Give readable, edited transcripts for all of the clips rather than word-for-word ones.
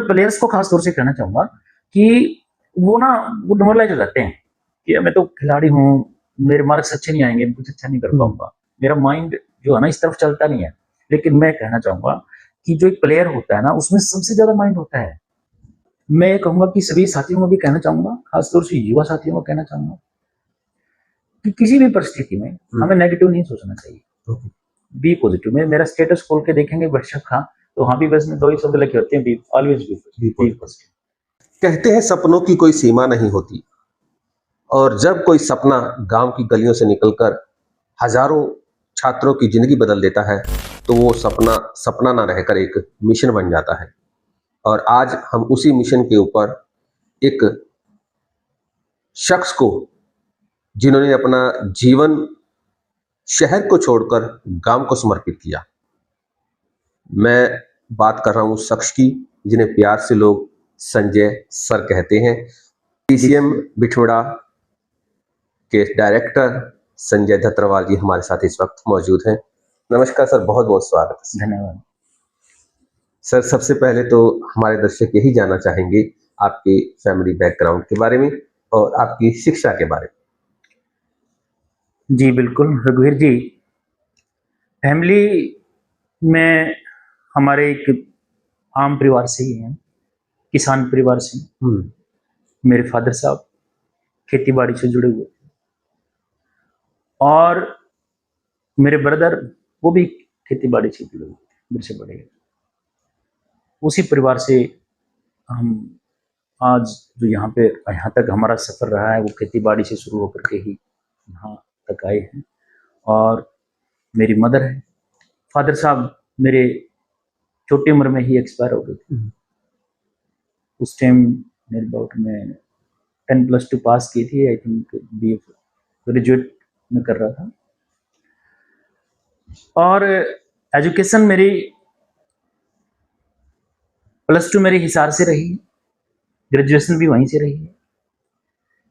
मैं प्लेयर्स को खास तौर से कहना चाहूंगा कि वो नॉर्मलाइज हो जाते हैं कि मैं तो खिलाड़ी हूँ, मेरे मार्क्स अच्छे नहीं आएंगे, कुछ अच्छा नहीं कर पाऊंगा, मेरा माइंड जो है ना इस तरफ चलता नहीं है। लेकिन मैं कहना चाहूंगा कि जो एक प्लेयर होता है ना उसमें सबसे ज्यादा माइंड होता है। मैं ये कहूंगा कि सभी साथियों को भी कहना चाहूंगा, खासतौर से युवा साथियों को कहना चाहूंगा कि किसी भी परिस्थिति में हमें नेगेटिव नहीं सोचना चाहिए, बी पॉजिटिव। में मेरा स्टेटस खोल के देखेंगे बेशक हाँ, तो हाँ भी बस में 2 ही शब्द लिखे होते हैं, बी ऑलवेज बी पॉजिटिव। कहते हैं सपनों की कोई सीमा नहीं होती, और जब कोई सपना गांव की गलियों से निकलकर हजारों छात्रों की जिंदगी बदल देता है तो वो सपना सपना ना रहकर एक मिशन बन जाता है। और आज हम उसी मिशन के ऊपर एक शख्स को, जिन्होंने अपना जीवन शहर को छोड़कर गांव को समर्पित किया। मैं बात कर रहा हूं उस शख्स की जिन्हें प्यार से लोग संजय सर कहते हैं। पीसीएम बिठोड़ा के डायरेक्टर संजय धत्रवाल जी हमारे साथ इस वक्त मौजूद हैं। नमस्कार सर, बहुत बहुत स्वागत है। धन्यवाद सर, सबसे पहले तो हमारे दर्शक यही जानना चाहेंगे आपके फैमिली बैकग्राउंड के बारे में और आपकी शिक्षा के बारे में। जी बिल्कुल रघुवीर जी, फैमिली में हमारे एक आम परिवार से ही है, किसान परिवार से। मेरे फादर साहब खेती बाड़ी से जुड़े हुए थे और मेरे ब्रदर वो भी खेती बाड़ी से जुड़े हुए थे, मेरे से बड़े। उसी परिवार से हम आज जो यहाँ तक हमारा सफर रहा है वो खेती बाड़ी से शुरू होकर के ही यहाँ तक आए हैं। और मेरी मदर है, फादर साहब मेरे छोटी उम्र में ही एक्सपायर हो गए थे। उस टाइम मेरे अबाउट में 10+2 पास की थी, आई थिंक BA ग्रेजुएट में कर रहा था। और एजुकेशन मेरी +2 मेरी हिसार से रही, ग्रेजुएशन भी वहीं से रही है।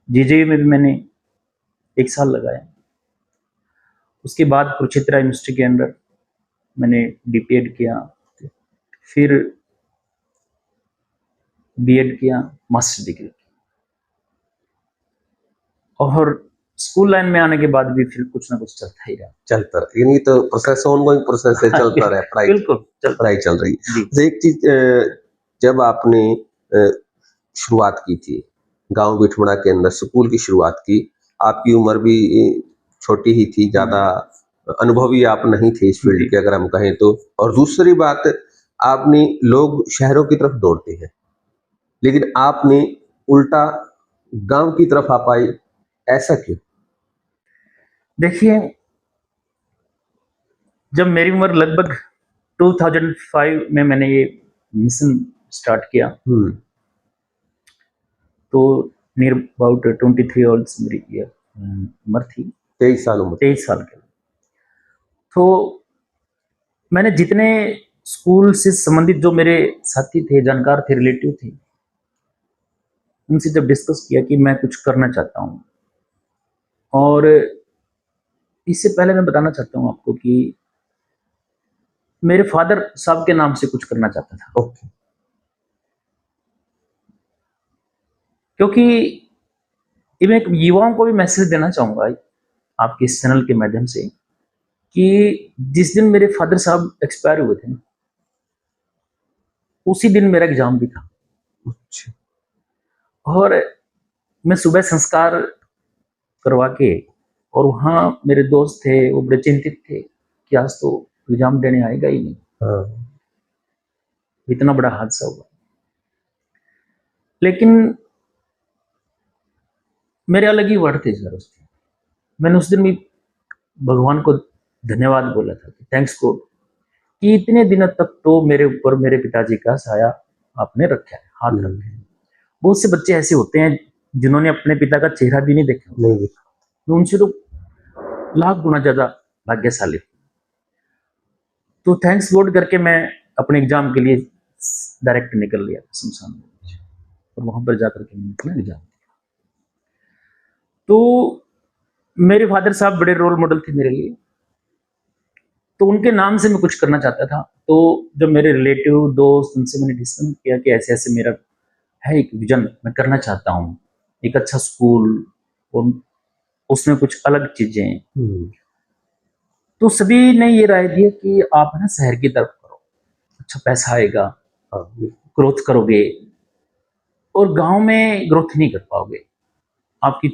JJU में भी मैंने 1 साल लगाया। उसके बाद कुरुक्षेत्र यूनिवर्सिटी के अंदर मैंने DPED किया, फिर BEd किया, मास्टर डिग्री की। और स्कूल लाइन में आने के बाद भी फिर कुछ ना कुछ चलता ही रहा। यानी तो प्रोसेस ऑनगोइंग प्रोसेस है, चलता रहा, पढ़ाई चल रही है। एक चीज, जब आपने शुरुआत की थी गांव बिठोड़ा के अंदर स्कूल की शुरुआत की, आपकी उम्र भी छोटी ही थी, ज्यादा अनुभवी आप नहीं थे इस फील्ड के अगर हम कहें तो। और दूसरी बात, आपने लोग शहरों की तरफ दौड़ते हैं लेकिन आपने उल्टा गांव की तरफ आ पाई, ऐसा क्यों? देखिए, जब मेरी उम्र लगभग 2005 में मैंने ये मिशन स्टार्ट किया, तो नियर अबाउट 23 ईयर्स मेरी उम्र थी, 23 साल उम्र, 23 साल के। तो मैंने जितने स्कूल से संबंधित जो मेरे साथी थे, जानकार थे, रिलेटिव थे, उनसे जब डिस्कस किया कि मैं कुछ करना चाहता हूँ। और इससे पहले मैं बताना चाहता हूँ आपको कि मेरे फादर साहब के नाम से कुछ करना चाहता था। क्योंकि मैं एक युवाओं को भी मैसेज देना चाहूंगा आपके इस चैनल के माध्यम से कि जिस दिन मेरे फादर साहब एक्सपायर हुए थे उसी दिन मेरा एग्जाम भी था। और मैं सुबह संस्कार करवा के, और वहां मेरे दोस्त थे, वो बड़े चिंतित थे कि आज तो एग्जाम देने आएगा ही नहीं। इतना बड़ा हादसा हुआ। लेकिन मेरे अलग ही वर्ड थे सर उस दिन। मैंने उस दिन भी भगवान को धन्यवाद बोला था, थैंक्स गॉड कि इतने दिनों तक तो मेरे ऊपर मेरे पिताजी का साया आपने रखा है, हाथ रखे हैं। बहुत से बच्चे ऐसे होते हैं जिन्होंने अपने पिता का चेहरा भी नहीं देखा, तो उनसे तो लाख गुना ज्यादा भाग्यशाली। तो थैंक्स गॉड करके मैं अपने एग्जाम के लिए डायरेक्ट निकल लिया शमशान में, और वहां पर जाकर के मैंने अपना एग्जाम दिया। तो मेरे फादर साहब बड़े रोल मॉडल थे मेरे लिए। तो उनके नाम से मैं कुछ करना चाहता था। तो जब मेरे रिलेटिव दोस्त उनसे मैंने डिस्कस किया कि ऐसे ऐसे मेरा है एक विजन, मैं करना चाहता हूँ एक अच्छा स्कूल और उसमें कुछ अलग चीजें। तो सभी ने ये राय दिया कि आप है ना शहर की तरफ करो, अच्छा पैसा आएगा, ग्रोथ करोगे, और गांव में ग्रोथ नहीं कर पाओगे, आपकी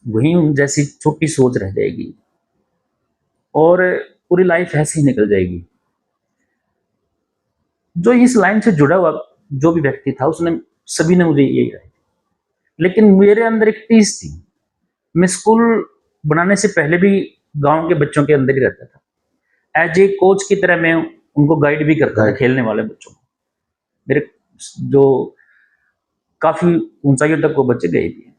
वही जैसी छोटी सोच रह जाएगी और पूरी लाइफ ऐसे ही निकल जाएगी। जो इस लाइन से जुड़ा हुआ जो भी व्यक्ति था उसने सभी ने मुझे यही राय दी, लेकिन मेरे अंदर एक टीस थी। मैं स्कूल बनाने से पहले भी गांव के बच्चों के अंदर ही रहता था, एज ए कोच की तरह मैं उनको गाइड भी करता था, खेलने वाले बच्चों को। मेरे जो काफी ऊंचाइयों तक वो बच्चे गए भी हैं।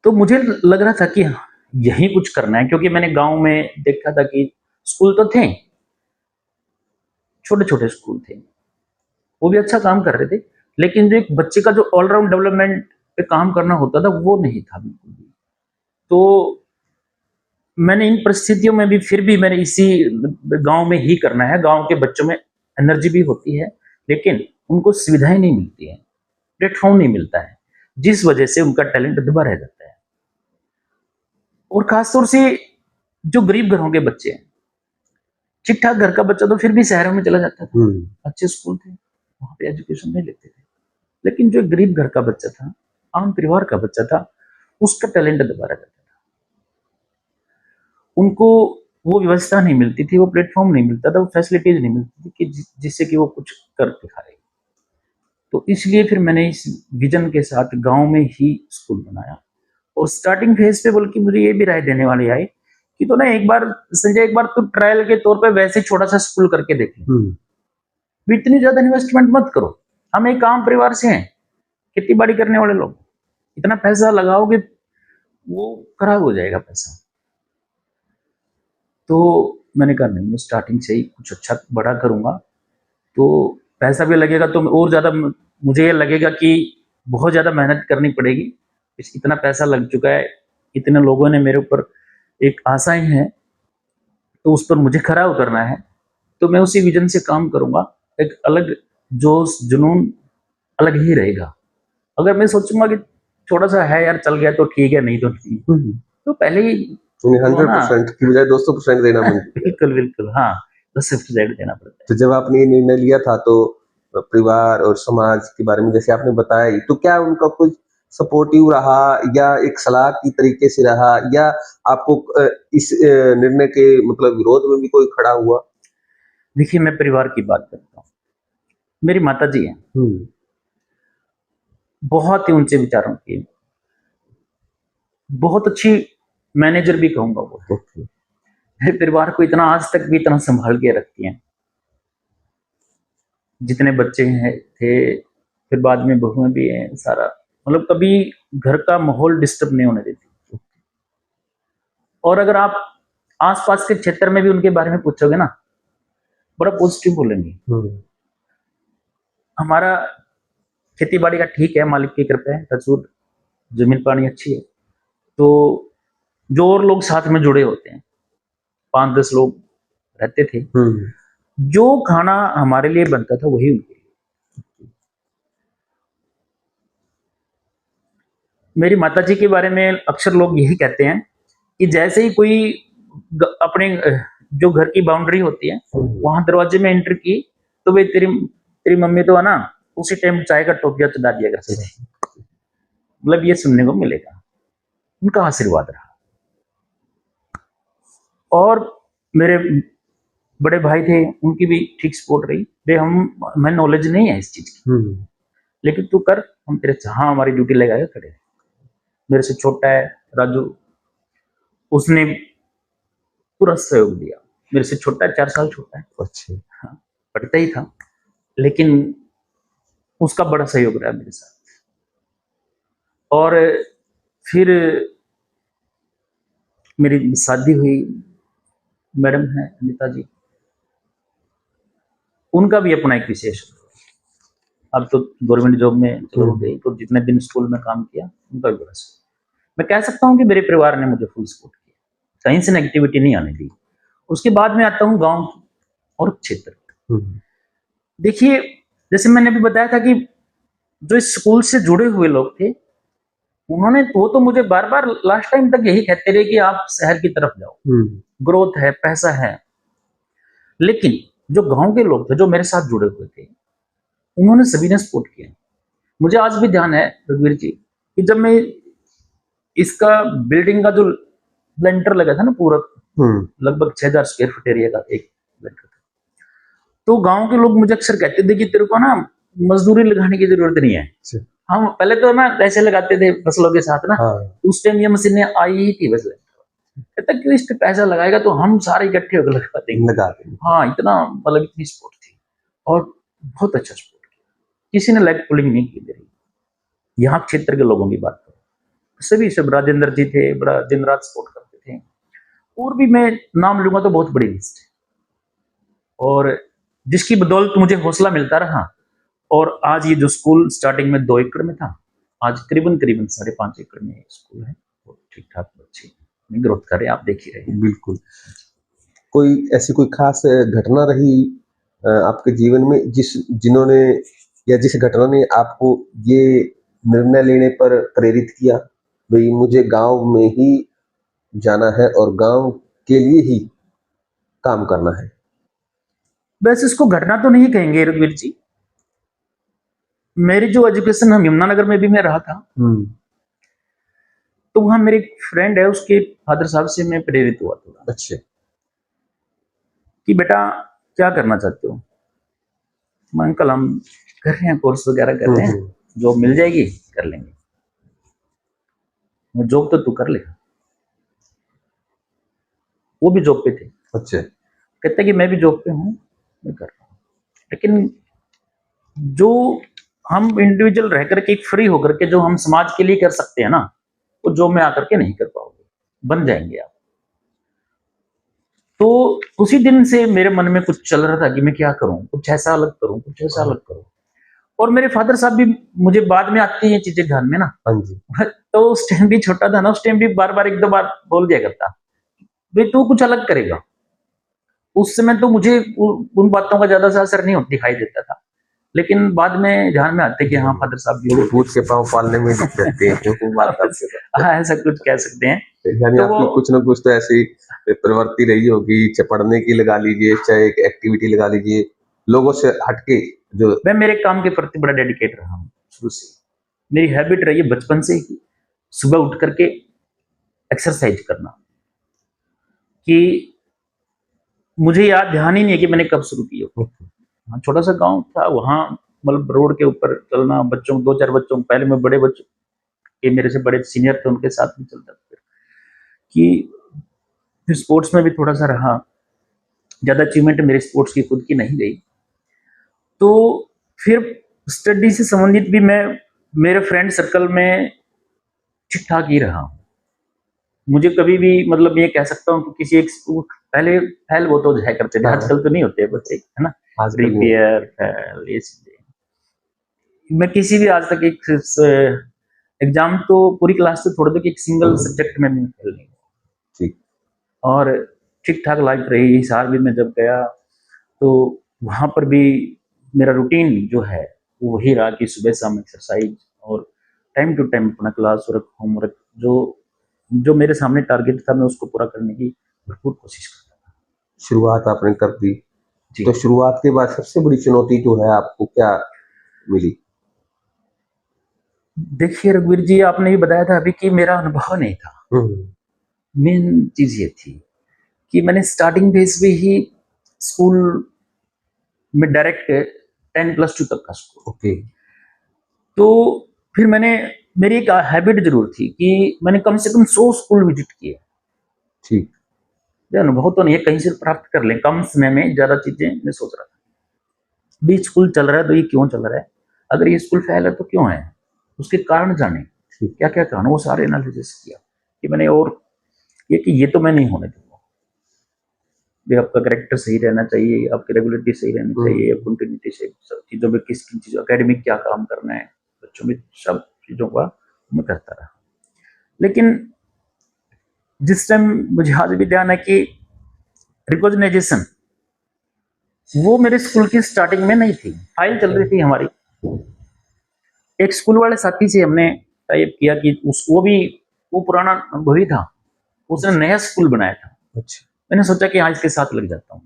तो मुझे लग रहा था कि यही कुछ करना है, क्योंकि मैंने गांव में देखा था कि स्कूल तो थे, छोटे छोटे स्कूल थे, वो भी अच्छा काम कर रहे थे, लेकिन जो एक बच्चे का जो ऑलराउंड डेवलपमेंट पे काम करना होता था वो नहीं था बिल्कुल भी। तो मैंने इन परिस्थितियों में भी फिर भी मैंने इसी गांव में ही करना है। गांव के बच्चों में एनर्जी भी होती है, लेकिन उनको सुविधाएं नहीं मिलती है, प्लेटफॉर्म नहीं मिलता है, जिस वजह से उनका टैलेंट दबा रह जाता है। और खासतौर से जो गरीब घरों के बच्चे हैं, ठीक ठाक घर का बच्चा तो फिर भी शहरों में चला जाता था, अच्छे स्कूल थे, वहां पे एजुकेशन नहीं लेते थे, लेकिन जो गरीब घर का बच्चा था, आम परिवार का बच्चा था, उसका टैलेंट दबा रह जाता था। उनको वो व्यवस्था नहीं मिलती थी, वो प्लेटफॉर्म नहीं मिलता था, वो फैसिलिटीज नहीं मिलती थी कि जिससे कि वो कुछ कर दिखाए। तो इसलिए फिर मैंने इस विजन के साथ गांव में ही स्कूल बनाया। और स्टार्टिंग फेज पे बल्कि मुझे ये भी राय देने वाले आए कि तो ना एक बार संजय, एक बार तू ट्रायल के तौर पे वैसे छोटा सा स्कूल करके देख ले, इतनी ज्यादा इन्वेस्टमेंट मत करो, हम एक आम परिवार से हैं, खेती बाड़ी करने वाले लोग, इतना पैसा लगाओगे वो खराब हो जाएगा पैसा। तो मैंने कहा नहीं, मैं स्टार्टिंग से ही कुछ अच्छा बड़ा करूंगा, तो पैसा भी लगेगा तो और ज्यादा मुझे ये लगेगा कि बहुत ज्यादा मेहनत करनी पड़ेगी, इतना पैसा लग चुका है, इतने लोगों ने मेरे ऊपर एक आशाएं हैं, तो उस पर मुझे खरा उतरना है। तो मैं उसी विजन से काम करूंगा, एक अलग जोश जुनून अलग ही रहेगा। अगर मैं सोचूंगा कि छोटा सा है यार, चल गया तो ठीक है, नहीं तो नहीं, तो पहले ही 100% की बजाय 200% देना बिल्कुल बिल्कुल, हाँ 10% देना पड़ता है। तो जब आपने ये निर्णय लिया था तो परिवार और समाज के बारे में जैसे आपने बताया, तो क्या उनका कुछ सपोर्टिव रहा या एक सलाह की तरीके से रहा, या आपको इस निर्णय के मतलब विरोध में भी कोई खड़ा हुआ? देखिए, मैं परिवार की बात करता हूँ, मेरी माता जी हैं, बहुत ही ऊंचे विचारों की, बहुत अच्छी मैनेजर भी कहूंगा वो, मेरे परिवार को इतना आज तक भी इतना संभाल के रखती हैं। जितने बच्चे हैं थे, फिर बाद में बहुएं भी हैं, सारा मतलब कभी घर का माहौल डिस्टर्ब नहीं होने देती। और अगर आप आसपास के क्षेत्र में भी उनके बारे में पूछोगे ना, बड़ा पॉजिटिव बोलेंगे। हमारा खेती बाड़ी का ठीक है, मालिक की कृपा है, टचवुड, जमीन पानी अच्छी है। तो जो और लोग साथ में जुड़े होते हैं, 5-10 लोग रहते थे, जो खाना हमारे लिए बनता था वही उनके लिए। मेरी माताजी के बारे में अक्सर लोग यही कहते हैं कि जैसे ही कोई अपने जो घर की बाउंड्री होती है वहां दरवाजे में एंटर की, तो वे तेरी मम्मी तो है ना उसी टाइम चाय का टोपिया चढ़ा दिया करते थे। मतलब ये सुनने को मिलेगा, उनका आशीर्वाद रहा। और मेरे बड़े भाई थे, उनकी भी ठीक सपोर्ट रही। मैं नॉलेज नहीं है इस चीज की, लेकिन तू कर, हम तेरे जहां हमारी ड्यूटी लगाए खड़े। मेरे से छोटा है राजू, उसने पूरा सहयोग दिया। मेरे से छोटा है, 4 साल छोटा है, अच्छा, हाँ, पढ़ता ही था, लेकिन उसका बड़ा सहयोग रहा मेरे साथ। और फिर मेरी शादी हुई, मैडम है अनिता जी, उनका भी अपना एक विशेष, अब तो गवर्नमेंट जॉब में चलो गई, तो जितने दिन स्कूल में काम किया उनका भी बड़ा सहयोग। मैं कह सकता हूँ कि मेरे परिवार ने मुझे फुल सपोर्ट किया, कहीं से नेगेटिविटी नहीं आने दी। उसके बाद में आता हूँ गांव और क्षेत्र। हम्म, देखिए, जैसे मैंने अभी बताया था कि जो इस स्कूल से जुड़े हुए लोग थे, उन्होंने वो तो मुझे बार बार लास्ट टाइम तक यही कहते रहे कि आप शहर की तरफ जाओ, हम्म, ग्रोथ है, पैसा है। लेकिन जो गांव के लोग थे जो मेरे साथ जुड़े हुए थे, उन्होंने सभी ने सपोर्ट किया। मुझे आज भी ध्यान है रघुवीर जी कि जब मैं इसका बिल्डिंग का जो लेंटर लगा था ना पूरा, हम्म, लगभग 6,000 स्क्वायर फीट एरिया का एक लेंटर था, तो गांव के लोग मुझे अक्सर कहते थे कि तेरे को ना मजदूरी लगाने की जरूरत नहीं है। अच्छा, हम पहले तो ना ऐसे लगाते थे फसलों के साथ ना, हाँ, उस टाइम ये मशीनें आई ही थी बस। कहता क्यों इस पे पैसा लगाएगा, तो हम सारे इकट्ठे होकर लगा देंगे। लगा देंगे। हाँ, इतना मतलब इतनी सपोर्ट थी और बहुत अच्छा सपोर्ट किया, किसी ने लेग पुलिंग नहीं की मेरी। यहाँ क्षेत्र के लोगों की बात करो, सभी सब राजेंद्र जी थे, बड़ा दिन रात सपोर्ट करते थे। और भी मैं नाम लूंगा तो बहुत बड़ी लिस्ट है, और जिसकी बदौलत मुझे हौसला मिलता रहा। और आज ये जो स्कूल स्टार्टिंग में 2 एकड़ में था, आज करीबन करीबन 5.5 एकड़ में स्कूल है, और ठीक ठाक बच्चे ग्रोथ कर रहे हैं, आप देख ही रहे हैं। बिल्कुल। कोई ऐसी कोई खास घटना रही आपके जीवन में जिन्होंने या जिस घटना ने आपको ये निर्णय लेने पर प्रेरित किया, भाई मुझे गांव में ही जाना है और गांव के लिए ही काम करना है? वैसे इसको घटना तो नहीं कहेंगे रघुवीर जी। मेरी जो एजुकेशन हम यमुनानगर में भी मैं रहा था, हम्म, तो वहां मेरे एक फ्रेंड है, उसके फादर साहब से मैं प्रेरित हुआ थोड़ा अच्छा, कि बेटा क्या करना चाहते हो। मैं अंकल हम कर रहे हैं, कोर्स वगैरह कर रहे हैं, हम्म, जॉब मिल जाएगी कर लेंगे। मैं जॉब तो तू कर ले। वो भी जॉब पे थे, अच्छा, कहते कि मैं भी जॉब पे हूँ, मैं कर रहा हूँ। लेकिन जो हम इंडिविजुअल रह करके फ्री होकर के जो हम समाज के लिए कर सकते हैं ना, वो जॉब में आकर के नहीं कर पाओगे, बन जाएंगे आप। तो उसी दिन से मेरे मन में कुछ चल रहा था कि मैं क्या करूं, कुछ ऐसा अलग करूं, कुछ ऐसा अलग करूं। और मेरे फादर साहब भी, मुझे बाद में आती हैं चीजें ध्यान में ना, हाँ जी, तो उस टाइम भी छोटा था ना, उस टाइम भी बार बार एक दो बार बोल दिया करता, भाई तू कुछ अलग करेगा। उस समय तो मुझे उन बातों का ज्यादा सा असर नहीं दिखाई देता था, लेकिन बाद में ध्यान में आते कि हाँ फादर साहब भी भूत के पांव पालने में दिख जाते हैं वो बात आपके साथ। हाँ ऐसा कुछ कह सकते हैं। यानी तो आपकी वो कुछ ना कुछ तो ऐसी प्रवृत्ति रही होगी, चाहे पढ़ने की लगा लीजिए, चाहे एक एक्टिविटी लगा लीजिए, लोगों से हटके जो। मैं मेरे काम के प्रति बड़ा डेडिकेट रहा हूँ शुरू से। मेरी हैबिट रही है बचपन से ही सुबह उठ करके एक्सरसाइज करना, कि मुझे याद ध्यान ही नहीं है कि मैंने कब शुरू की हो। हाँ, छोटा सा गांव था, वहां मतलब रोड के ऊपर चलना, बच्चों 2-4 बच्चों, पहले मैं बड़े बच्चों के मेरे से बड़े सीनियर थे उनके साथ भी चलता था, कि फिर स्पोर्ट्स में भी थोड़ा सा रहा। ज्यादा अचीवमेंट मेरे स्पोर्ट्स की खुद की नहीं रही। तो फिर स्टडी से संबंधित भी मैं मेरे फ्रेंड सर्कल में ठीक ठाक ही रहा हूँ। मुझे कभी भी मतलब ये कह सकता हूँ कि किसी एक पहले फेल वो तो है करते थे, हाँ, आजकल तो नहीं होते बच्चे, है ना, आजकल नहीं। रिपेयर फेल ये चीजें। मैं किसी भी आज तक एक एग्जाम तो पूरी क्लास से छोड़ दो कि एक सिंगल सब्जेक्ट में भी फेल नहीं हुआ। ठीक, और ठीक ठाक लाइफ रही। हिसार भी मैं जब गया तो वहां पर भी मेरा रूटीन जो है वो वही रहा कि सुबह शाम एक्सरसाइज और टाइम टू टाइम अपना क्लास वर्क होमवर्क, जो जो मेरे सामने टारगेट था मैं उसको पूरा करने की भरपूर कोशिश करता था। शुरुआत आपने कर दी, जी तो शुरुआत के बाद सबसे बड़ी चुनौती जो है आपको क्या मिली? देखिए रघुवीर जी, आपने भी बताया था अभी कि मेरा अनुभव नहीं था। हम्म, मेन चीज ये थी कि मैंने स्टार्टिंग फेज में ही स्कूल में डायरेक्ट 10+2 तक का स्कूल, ओके, तो फिर मैंने, मेरी एक हैबिट जरूर थी कि मैंने कम से कम 100 स्कूल विजिट किए। ठीक, ये अनुभव तो नहीं है कहीं से प्राप्त कर लें कम समय में ज्यादा चीजें, मैं सोच रहा था भी स्कूल चल रहा है तो ये क्यों चल रहा है, अगर ये स्कूल फेल है तो क्यों है, उसके कारण जाने, ठीक, क्या क्या कारण, वो सारे एनालिसिस किया कि मैंने। और ये कि ये तो मैं नहीं होने दूंगा, भी आपका करेक्टर सही रहना चाहिए, आपकी रेगुलरिटी सही रहनी चाहिए, कंटिन्यूटी से सब चीजों में किस किन चीजों एकेडमिक क्या काम करना है बच्चों में, सब चीजों का मैं करता रहा। लेकिन जिस टाइम मुझे आज भी ध्यान है कि रिकॉग्नाइजेशन वो मेरे स्कूल की स्टार्टिंग में नहीं थी, फाइल चल रही थी हमारी। एक स्कूल वाले साथी से हमने टाइप किया कि वो पुराना वही था, उसने नया स्कूल बनाया था। अच्छा। मैंने सोचा कि हाँ इसके साथ लग जाता हूँ,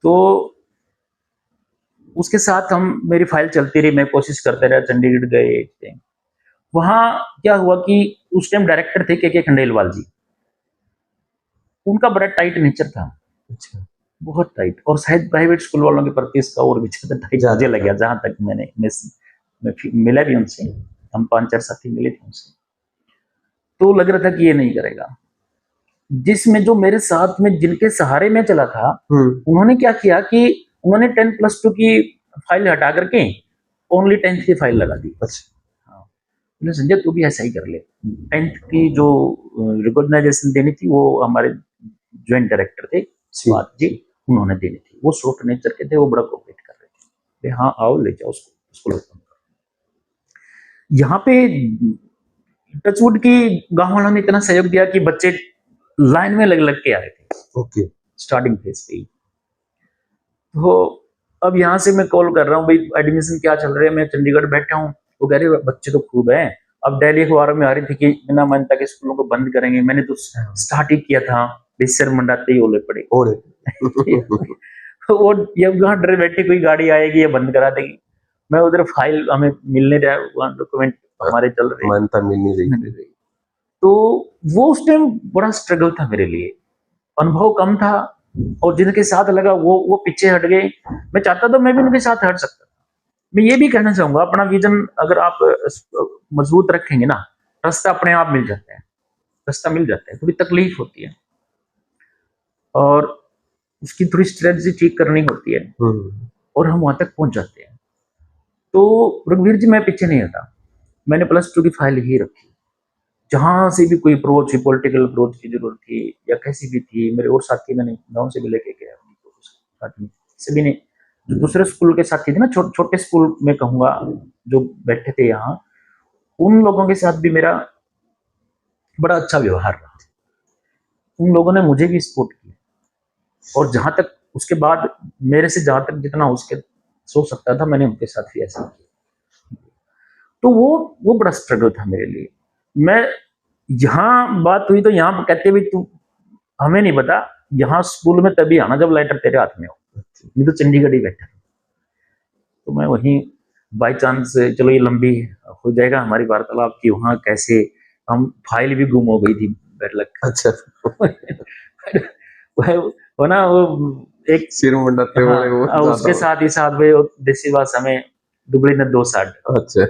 तो उसके साथ मेरी फाइल चलती रही, मैं कोशिश करते रहा, चंडीगढ़ गए। वहां क्या हुआ कि उस टाइम डायरेक्टर थे के खंडेलवाल जी, उनका बड़ा टाइट नेचर था। अच्छा। बहुत टाइट, और शायद प्राइवेट स्कूल वालों के प्रति इसका और भी ज्यादा टाइट मुझे लग गया, जहां तक मैं मिला भी उनसे, हम 5-4 साथी मिले थे उनसे, तो लग रहा था कि ये नहीं करेगा। जिसमें जो मेरे साथ में जिनके सहारे में चला था, उन्होंने क्या किया कि उन्होंने 10+2 की फाइल हटा करके ओनली 10th की फाइल लगा दी। हाँ, संजय तू भी ऐसा ही कर ले। 10th की जो रिकॉग्नाइजेशन देनी थी वो हमारे ज्वाइंट डायरेक्टर थे स्वात जी, उन्होंने देनी थी। वो सॉफ्ट नेचर के थे, वो बड़ा कोऑपरेट कर रहे थे। हाँ आओ, ले जाओ उसको। यहाँ पे टचवुड की गांव वालों ने इतना सहयोग दिया कि बच्चे लाइन में लग के आ रहे थे। ओके। स्टार्टिंग फेज पे ही। तो अब यहाँ से मैं कॉल कर रहा हूँ, भाई एडमिशन क्या चल रहा है, मैं चंडीगढ़ बैठा हूँ। वो कह रहे बच्चे तो खूब है। अब दिल्ली अखबार में आ रही थी कि बिना मान्यता के स्कूलों को बंद करेंगे। मैंने तो स्टार्ट ही किया था, सिर मंडाते ही ओले पड़े। वो यहाँ डर बैठे कोई गाड़ी आएगी या बंद करा देगी। मैं उधर फाइल हमें मिलने रहा, वहाँ डॉक्यूमेंट हमारे चल रहे, मान्यता मिल नहीं रही। तो वो उस टाइम बड़ा स्ट्रगल था मेरे लिए। अनुभव कम था, और जिनके साथ लगा वो पीछे हट गए। मैं चाहता था मैं भी उनके साथ हट सकता था। मैं ये भी कहना चाहूंगा, अपना विजन अगर आप मजबूत रखेंगे ना, रास्ता अपने आप मिल जाता है। रास्ता मिल जाता है, थोड़ी तकलीफ होती है और उसकी थोड़ी स्ट्रेटजी ठीक करनी होती है, और हम वहां तक पहुंच जाते हैं। तो रघुवीर जी, मैं पीछे नहीं हटा। मैंने +2 की फाइल ही रखी। जहां से भी कोई अप्रोच, पॉलिटिकल अप्रोच की जरूरत थी या कैसी भी थी, मेरे और साथी मैंने गांव से भी लेके गया, सभी ने, जो दूसरे स्कूल के साथी थे ना, छोटे स्कूल में कहूंगा, जो बैठे थे यहाँ, उन लोगों के साथ भी मेरा बड़ा अच्छा व्यवहार रहा। उन लोगों ने मुझे भी सपोर्ट किया, और जहां तक उसके बाद मेरे से जहां तक जितना उसके सोच सकता था, मैंने उनके साथ भी ऐसा किया। तो वो बड़ा स्ट्रगल था मेरे लिए। मैं यहाँ बात हुई तो यहाँ कहते भी तू हमें नहीं पता, यहाँ स्कूल में तभी आना जब लेटर तेरे हाथ में हो। मैं तो चंडीगढ़ ही बैठा, तो मैं वहीं बाई चांस, चलो ये लंबी हो जाएगा हमारी वार्तालाप की, वहाँ कैसे हम फाइल भी गुम हो गई थी, बैड लक। अच्छा। वो ना, वो एक सिर मंडाते हुए वो उसके साथ ही साथ भाई देसी भाषा में दुबली ने 2 साठ। अच्छा।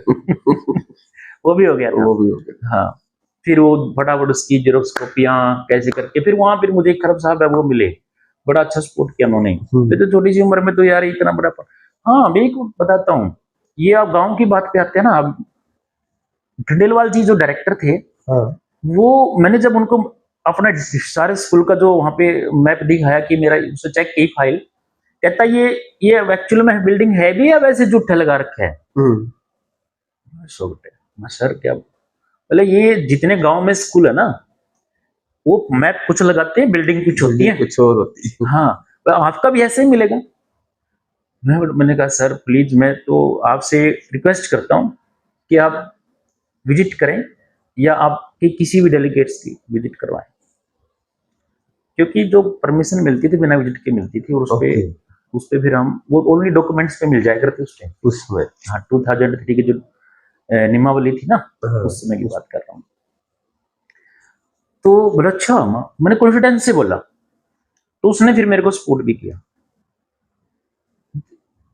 वो भी हो गया था। वो भी हो गया। हाँ, फिर वो फटाफट उसकी जेरोक्स कॉपियां कैसे करके, फिर वहां फिर मुझे एक खरब साहब है वो मिले, बड़ा अच्छा सपोर्ट किया उन्होंने। तो छोटी सी उम्र में तो यार इतना बड़ा। हाँ, मैं एक बताता हूँ, ये आप गांव की बात पे आते हैं ना। अब खंडेलवाल जी जो डायरेक्टर थे, वो मैंने जब उनको अपना सारे स्कूल का जो वहां पे मैप दिखाया कि मेरा, उसे चेक की फाइल, कहता ये एक्चुअल में बिल्डिंग है भी या वैसे जूठे लगा रखे है। सर क्या बोले, ये जितने गांव में स्कूल है ना, वो मैप कुछ लगाते हैं, बिल्डिंग कुछ होती है, कुछ और होती है। हाँ, आपका भी ऐसे ही मिलेगा। मैंने कहा सर प्लीज, मैं तो आपसे रिक्वेस्ट करता हूँ कि आप विजिट करें, या आपके किसी भी डेलीगेट्स की विजिट करवाएं, क्योंकि जो परमिशन मिलती थी बिना विजिट के मिलती थी, और उस पे फिर हम वो ओनली डॉक्यूमेंट्स पे मिल जाया करते उस टाइम उसमें। हाँ, 2003 की जो नियमावली थी ना, उस समय की बात कर रहा हूँ। तो बोला अच्छा, मैंने कॉन्फिडेंस से बोला, तो उसने फिर मेरे को सपोर्ट भी किया।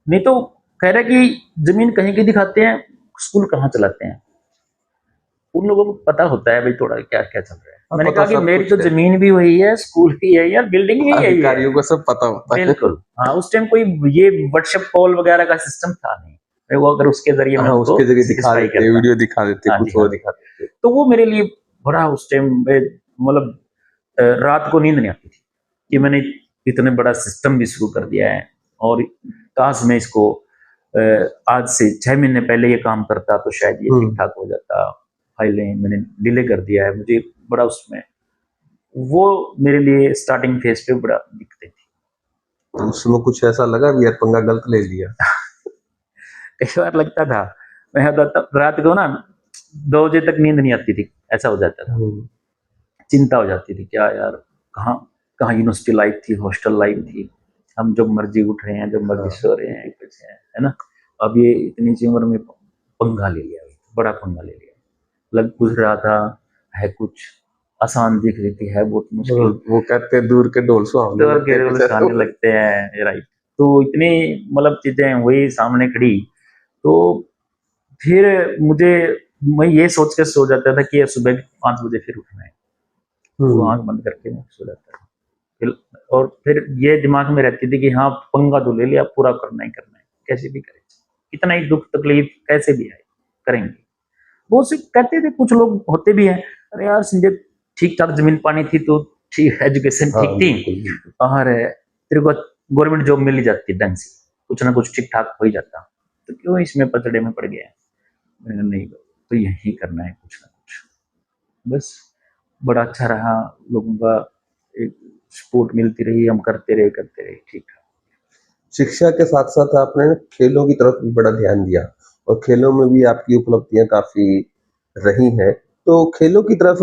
नहीं तो कह रहे कि जमीन कहीं की दिखाते हैं, स्कूल कहाँ चलाते हैं। उन लोगों को पता होता है भाई थोड़ा क्या क्या चल रहा है। मैंने कहा कि मेरी तो जमीन भी वही है, स्कूल भी है यार, बिल्डिंग भी यही है, अधिकारियों को सब पता होता है। बिल्कुल। हाँ, उस टाइम कोई ये व्हाट्सएप कॉल वगैरह का सिस्टम था नहीं, वो अगर उसके जरिए मैं उसके जरिए दिखा देते, वीडियो दिखा देते, कुछ और दिखा देते, तो वो मेरे लिए बड़ा उस टाइम मतलब रात को नींद नहीं आती थी कि मैंने इतने बड़ा सिस्टम भी शुरू कर दिया है, और काश मैं इसको आज से 6 महीने पहले ये काम करता तो शायद ये ठीक ठाक हो जाता। फाइलें मैंने डिले कर दिया है, मुझे बड़ा उसमें वो मेरे लिए स्टार्टिंग फेज पे बड़ा दिक्कत थी। तो उस समय कुछ ऐसा लगा भी यार पंगा गलत ले लिया? कई बार लगता था, मैं रात को ना 2 बजे तक नींद नहीं आती थी, ऐसा हो जाता था। चिंता हो जाती थी, क्या यार, कहाँ कहाँ यूनिवर्सिटी लाइफ थी, हॉस्टल लाइफ थी, हम जब मर्जी उठ रहे हैं, जब मर्जी सो रहे हैं, कुछ है ना। अब ये इतनी सी उम्र में पंगा ले लिया, बड़ा पंगा ले लिया। लग कुछ रहा था, है कुछ आसान दिख रही थी, है बहुत मुश्किल। वो कहते हैं दूर के ढोल सुहावने डर के लगते हैं। आने लगते हैं, राइट। तो इतनी मतलब चीजें हुई सामने खड़ी, तो फिर मुझे, मैं ये सोच के सो जाता था कि सुबह 5 बजे फिर उठना है, तो आंख बंद करके मैं सो जाता था। और फिर ये दिमाग में रहती थी कि हाँ पंगा तो ले लिया, पूरा करना ही करना है, कैसे भी करें, कितना ही दुख तकलीफ कैसे भी आए करेंगे। वो सिर्फ कहते थे, कुछ लोग होते भी हैं, अरे यार संजय ठीक ठाक जमीन पानी थी तो ठीक, एजुकेशन ठीक थी, और तेरे को गवर्नमेंट जॉब मिल ही जाती ढंग से, कुछ ना कुछ ठीक ठाक हो ही जाता, तो क्यों इसमें पचड़े में पड़ गया। मैंने नहीं, तो यही करना है कुछ ना कुछ। बस बड़ा अच्छा रहा, लोगों का एक सपोर्ट मिलती रही, हम करते रहे ठीक है। शिक्षा के साथ साथ आपने खेलों की तरफ भी बड़ा ध्यान दिया और खेलों में भी आपकी उपलब्धियां काफी रही हैं। तो खेलों की तरफ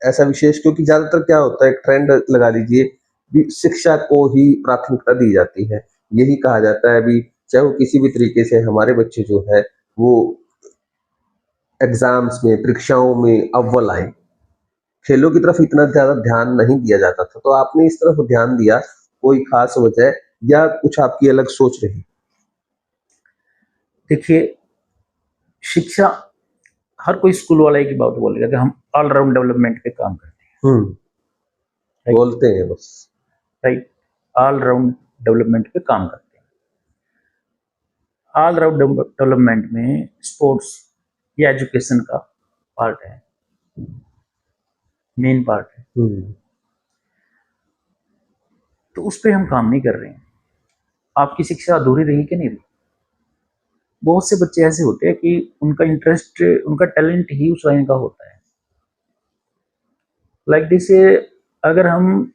ऐसा विशेष, क्योंकि ज्यादातर क्या होता है, एक ट्रेंड लगा लीजिए भी शिक्षा को ही प्राथमिकता दी जाती है। यही कहा जाता है भी चाहे वो किसी भी तरीके से हमारे बच्चे जो है वो एग्जाम्स में, परीक्षाओं में अव्वल आए, खेलों की तरफ इतना ज्यादा ध्यान नहीं दिया जाता था। तो आपने इस तरफ ध्यान दिया, कोई खास वजह या कुछ आपकी अलग सोच रही? देखिए, शिक्षा, हर कोई स्कूल वाला एक ही बात बोलेगा कि हम ऑलराउंड डेवलपमेंट पे काम करते हैं, बोलते हैं बस, राइट। ऑलराउंड डेवलपमेंट पे काम करते हैं। ऑलराउंड डेवलपमेंट में स्पोर्ट्स या एजुकेशन का पार्ट है, मेन पार्ट है। तो उस पर हम काम नहीं कर रहे हैं। आपकी शिक्षा अधूरी रही कि नहीं रही? बहुत से बच्चे ऐसे होते हैं कि उनका इंटरेस्ट, उनका टैलेंट ही उस लाइन का होता है। लाइक दिस, अगर हम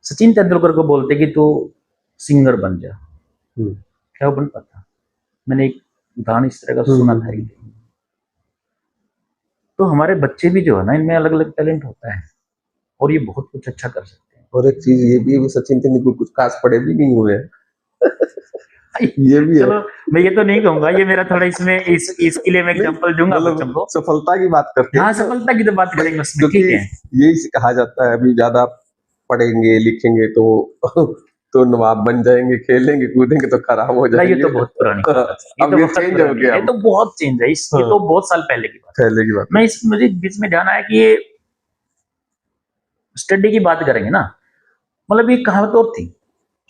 सचिन तेंदुलकर को बोलते कि तू सिंगर बन जा, क्या वो बन पाता? मैंने एक उदाहरण इस तरह का सुना था। तो हमारे बच्चे भी जो है ना, इनमें अलग अलग टैलेंट होता है और ये बहुत कुछ अच्छा कर सकते हैं। और एक चीज ये भी है, सचिन तेंदुलकर कुछ खास पढ़े भी नहीं हुए हैं। ये भी चलो, मैं ये तो नहीं कहूंगा, ये मेरा थोड़ा इसमें इसके लिए मैं एग्जांपल दूंगा बच्चों को। सफलता की बात करते हैं। हाँ, सफलता की तो बात करेंगे उसमें, ठीक है। यही कहा जाता है अभी ज्यादा पढ़ेंगे लिखेंगे तो नवाब बन जाएंगे, खेलेंगे कूदेंगे तो खराब हो जाएंगे। ये तो बहुत पुरानी बात है, अब ये चेंज हो गया, ये तो बहुत चेंज है, ये तो बहुत साल पहले की बात। मैं मुझे बीच में ध्यान आया कि ये स्टडी की बात करेंगे ना, मतलब ये कहावत और थी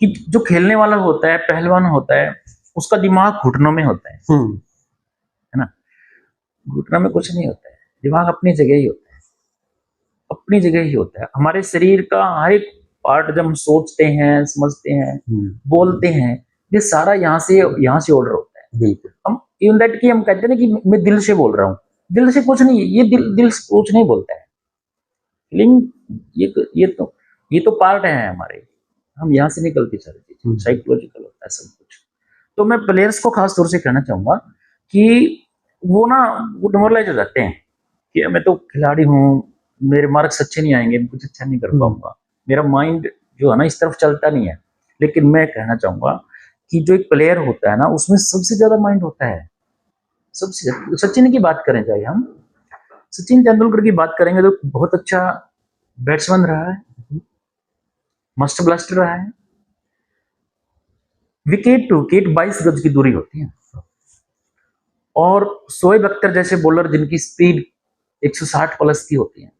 कि जो खेलने वाला होता है, पहलवान होता है, उसका दिमाग घुटनों में होता है ना। घुटनों में कुछ नहीं होता है, दिमाग अपनी जगह ही होता है, अपनी जगह ही होता है। हमारे शरीर का हर एक पार्ट जब हम सोचते हैं, समझते हैं, बोलते हैं, ये सारा यहाँ से ऑर्डर होता है। बिल्कुल। हम इवन दैट कि हम कहते हैं ना कि मैं दिल से बोल रहा हूँ, दिल से कुछ नहीं, ये दिल से कुछ नहीं बोलता है। लेकिन ये तो पार्ट है हमारे, हम यहाँ से निकलती सारी चीजें, साइकोलॉजिकल होता है सब कुछ। तो मैं प्लेयर्स को खास तौर से कहना चाहूंगा कि वो ना, वो डिमोरलाइज हो जाते हैं कि मैं तो खिलाड़ी हूँ, मेरे मार्क्स अच्छे नहीं आएंगे, कुछ अच्छा नहीं कर पाऊंगा, मेरा माइंड जो है ना इस तरफ चलता नहीं है। लेकिन मैं कहना चाहूंगा कि जो एक प्लेयर होता है ना, उसमें सबसे ज्यादा माइंड होता है। सबसे, सचिन की बात करें, चाहे हम सचिन तेंदुलकर की बात करेंगे तो बहुत अच्छा बैट्समैन रहा है, मास्टर ब्लास्टर रहा है। विकेट टू विकेट 22 गज की दूरी होती है, और शोएब अख्तर जैसे बॉलर जिनकी स्पीड 160 प्लस की होती है,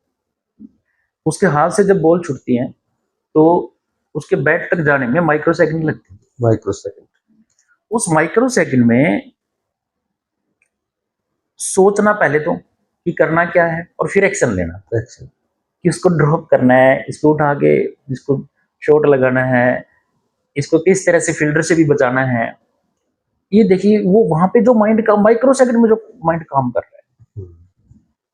उसके हाथ से जब बॉल छूटती है तो उसके बैट तक जाने में माइक्रो सेकंड लगते हैं। Micro second. उस माइक्रो सेकंड में सोचना पहले तो कि करना क्या है, और फिर एक्शन लेना कि इसको ड्रॉप करना है, इसको उठा के इसको शॉट लगाना है, इसको किस तरह से फील्डर से भी बचाना है। ये देखिए, वो वहां पे जो माइंड का माइक्रो सेकंड में जो माइंड काम कर रहा है,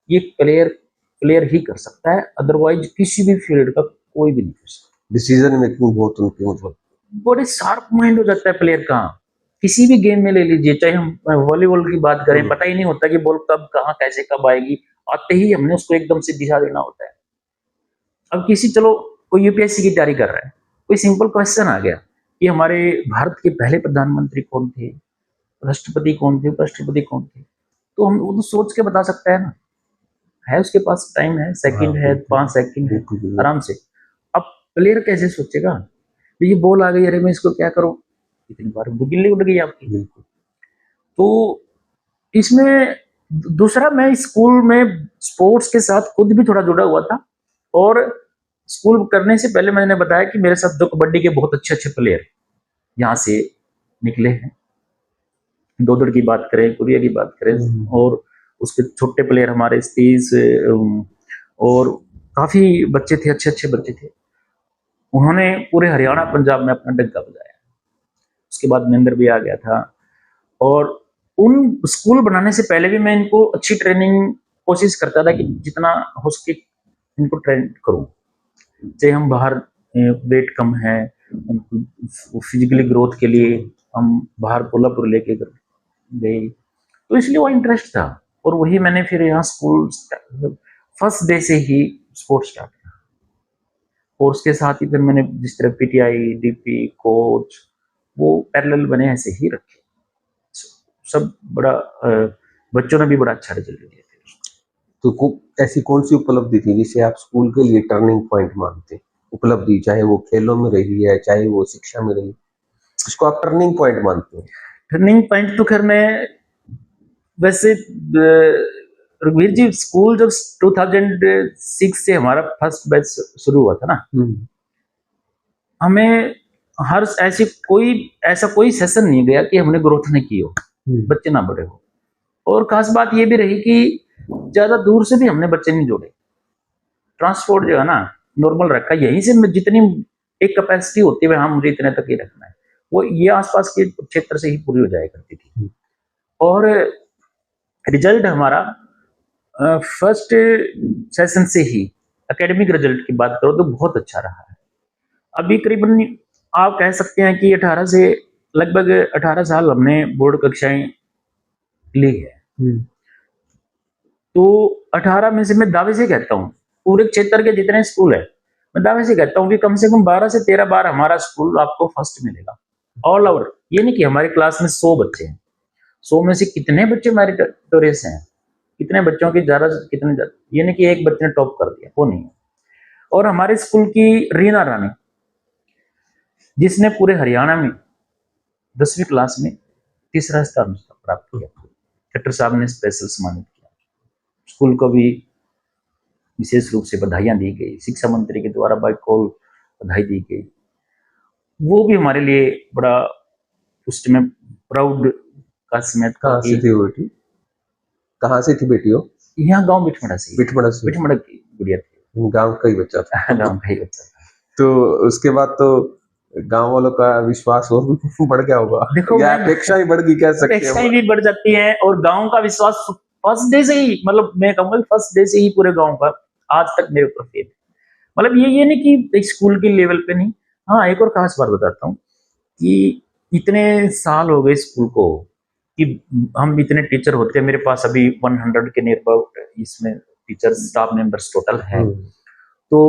ये प्लेयर प्लेयर ही कर सकता है, अदरवाइज किसी भी फील्ड का कोई भी नहीं कर सकता। डिसीजन मेकिंग बहुत उनकी मतलब बड़े शार्प माइंड हो जाता है प्लेयर का। किसी भी गेम में ले लीजिए, चाहे हम वॉलीबॉल की बात करें, पता ही नहीं होता कि बॉल कब कहाँ कैसे कब आएगी, आते ही हमने उसको एकदम से दिशा देना होता है। अब किसी, चलो कोई यूपीएससी की तैयारी कर रहा है, कोई सिंपल क्वेश्चन आ गया कि हमारे भारत के पहले प्रधानमंत्री कौन थे, राष्ट्रपति कौन थे, उपराष्ट्रपति कौन थे, तो हम वो तो सोच के बता सकता है ना, है उसके पास टाइम है, सेकंड है, 5 सेकंड है, आराम से। अब प्लेयर कैसे सोचेगा, तो ये बॉल आ गई, अरे मैं इसको क्या करूं, इतनी बार गिल्ली उड़ गई आपकी। तो इसमें दूसरा, मैं स्कूल में स्पोर्ट्स के साथ खुद भी थोड़ा जुड़ा हुआ था, और स्कूल करने से पहले मैंने बताया कि मेरे साथ दो कबड्डी के बहुत अच्छे अच्छे प्लेयर यहाँ से निकले हैं। दौड़ की बात करें, कुरिया की बात करें, और उसके छोटे प्लेयर हमारे 30 और काफी बच्चे थे, अच्छे अच्छे बच्चे थे। उन्होंने पूरे हरियाणा पंजाब में अपना डंका बजाया। उसके बाद महेंद्र भी आ गया था, और उन स्कूल बनाने से पहले भी मैं इनको अच्छी ट्रेनिंग कोशिश करता था कि जितना हो सके इनको ट्रेन करूं। चाहे हम बाहर वेट कम है, उनको फिजिकली ग्रोथ के लिए हम बाहर कोल्हापुर लेके गए, तो इसलिए वो इंटरेस्ट था, और वही मैंने फिर यहाँ स्कूल फर्स्ट डे से ही स्पोर्ट्स स्टार्ट किया। और उसके साथ ही फिर मैंने जिस तरह पीटीआई, डीपी, कोच, वो पैरेलल बने ऐसे ही रखे। सब बड़ा बच्चों ने भी बड़ा अच्छा रिजल्ट दिया थे। तो ऐसी कौन सी उपलब्धि थी जिसे आप स्कूल के लिए टर्निंग पॉइंट मानते हैं? उपलब्धि चाहे वो खेलों में रही है, चाहे वो शिक्षा में रही, इसको आप टर्निंग पॉइंट मानते हैं? टर्निंग पॉइंट तो खैर मैं वैसे, रघुवीर जी, स्कूल जब 2006 से हमारा फर्स्ट बैच शुरू हुआ था ना, हमें हर ऐसा कोई सेशन नहीं गया कि हमने ग्रोथ नहीं की हो, बच्चे ना बड़े हो। और खास बात ये भी रही कि ज्यादा दूर से भी हमने बच्चे नहीं जोड़े। ट्रांसपोर्ट जो है ना नॉर्मल रखा, यहीं से जितनी एक कैपेसिटी होती है, हाँ मुझे इतने तक ही रखना है, वो ये आसपास के क्षेत्र से ही पूरी हो जाया करती थी। और रिजल्ट हमारा फर्स्ट सेशन से ही, एकेडमिक रिजल्ट की बात करो तो बहुत अच्छा रहा है। अभी करीबन आप कह सकते हैं कि 18 से लगभग 18 साल हमने बोर्ड कक्षाएं ली है। तो 18 में से मैं दावे से कहता हूँ, पूरे क्षेत्र के जितने स्कूल है, मैं दावे से कहता हूँ कि कम से कम 12 से 13 बार हमारा स्कूल आपको फर्स्ट मिलेगा ऑल ओवर। ये नहीं कि हमारी क्लास में 100 बच्चे हैं, 100 में से कितने बच्चे मेरिटोरियस हैं, कितने बच्चों की ज्यादा कितने, ये नहीं कि एक बच्चे ने टॉप कर दिया, वो नहीं है। और हमारे स्कूल की रीना रानी, जिसने पूरे हरियाणा में 10वीं क्लास में तीसरा स्थान प्राप्त किया, खट्टर साहब ने स्पेशल सम्मानित किया। स्कूल को भी विशेष रूप से बधाइयां दी गई, शिक्षा मंत्री के द्वारा बाय कॉल बधाई दी गई। वो भी हमारे लिए बड़ा उस समय प्राउड का समय था। कहाँ से थी बेटी? कहाँ से थी बेटी हो? यहाँ गांव बिठमड़ा से। बिठमड़ा की गुड़िया थी, गांव का ही बच्चा था। गांव का ही बच्चा था। तो उसके बाद तो गांव वालों का विश्वास और भी बढ़ गया होगा। देखो, या अपेक्षा ही बढ़ गई, कह सकते हैं। अपेक्षाएं भी बढ़ जाती है, और गांव का विश्वास फर्स्ट डे से ही, मतलब मैं कहूंगा फर्स्ट डे से ही पूरे गांव का आज तक मेरे ऊपर फेथ है। मतलब ये नहीं कि एक स्कूल के लेवल पे नहीं। हाँ, एक और खास बात बताता हूँ कि इतने साल हो गए स्कूल को कि हम इतने टीचर होते हैं, मेरे पास अभी 100 के नियर अबाउट इसमें टीचर स्टाफ मेंबर्स टोटल है। तो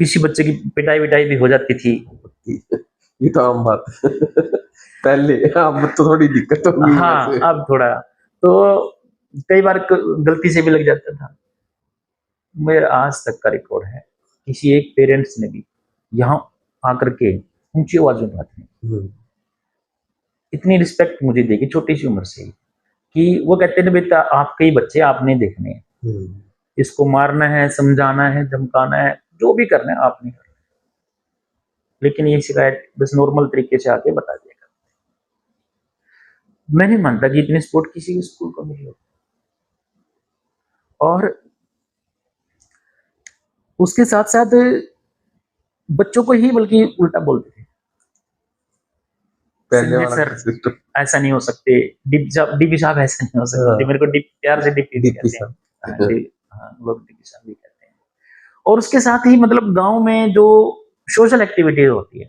किसी बच्चे की पिटाई विटाई भी हो जाती थी, ये तो आम बात पहले, अब तो थोड़ी दिक्कत होगी। हाँ, अब थोड़ा तो कई बार गलती से भी लग जाता था। मेरा आज तक का रिकॉर्ड है, किसी एक पेरेंट्स ने भी यहाँ आकर के ऊंची आवाज में बात नहीं, इतनी रिस्पेक्ट मुझे देगी छोटी सी उम्र से ही, कि वो कहते हैं बेटा आपके ही बच्चे, आपने देखने हैं, इसको मारना है, समझाना है, धमकाना है, जो भी करना है आपने करना है, लेकिन ये शिकायत बस नॉर्मल तरीके से आके बता दिया। मैं नहीं मानता कि इतनी सपोर्ट किसी भी स्कूल को मिली हो। और उसके साथ साथ बच्चों को ही बल्कि उल्टा बोलते थे, पहले वाला सर ऐसा नहीं हो सकते, डीपी साहब ऐसा नहीं हो सकते। मेरे को प्यार से डीपी हाँ, ग्लोबलिटी के साथ भी कहते हैं। और उसके साथ ही मतलब गांव में जो सोशल एक्टिविटी होती है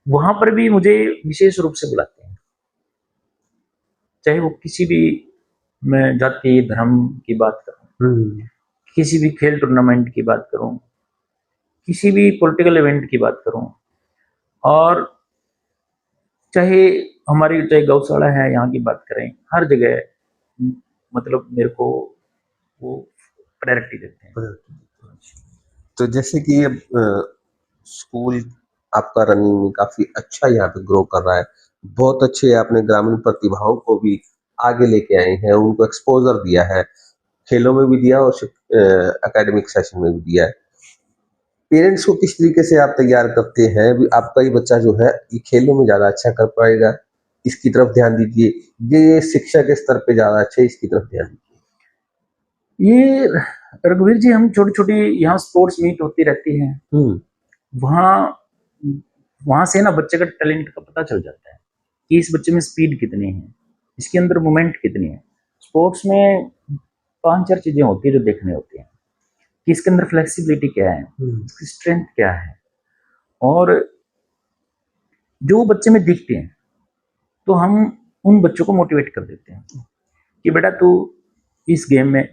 वहां पर भी मुझे विशेष रूप से बुलाते हैं, चाहे वो किसी भी, मैं जाति धर्म की बात करूं, किसी भी खेल टूर्नामेंट की बात करूं, किसी भी पॉलिटिकल इवेंट की बात करूं, और चाहे गौशाला है यहाँ की बात करें, हर जगह मतलब मेरे को वो प्रायोरिटी देते हैं। तो जैसे कि ये स्कूल आपका रनिंग काफी अच्छा यहाँ पे ग्रो कर रहा है, बहुत अच्छे आपने ग्रामीण प्रतिभाओं को भी आगे लेके आए हैं, उनको एक्सपोजर दिया है, खेलों में भी दिया और एकेडमिक सेशन में भी दिया है। पेरेंट्स को किस तरीके से आप तैयार करते हैं भी आपका ये बच्चा जो है ये खेलों में ज्यादा अच्छा कर पाएगा, इसकी तरफ ध्यान दीजिए, ये शिक्षा के स्तर पे ज्यादा अच्छा है, इसकी तरफ ध्यान दीजिए। ये रघुवीर जी, हम छोटी छोटी यहाँ स्पोर्ट्स मीट होती रहती है, वहाँ वहां से ना बच्चे का टैलेंट का पता चल जाता है कि इस बच्चे में स्पीड कितनी है, इसके अंदर मोमेंट कितनी है। स्पोर्ट्स में 5-4 चीजें होती है जो देखने होती हैं कि इसके अंदर फ्लेक्सिबिलिटी क्या है, इसकी स्ट्रेंथ क्या है, और जो बच्चे में दिखते हैं तो हम उन बच्चों को मोटिवेट कर देते हैं कि बेटा तू इस गेम में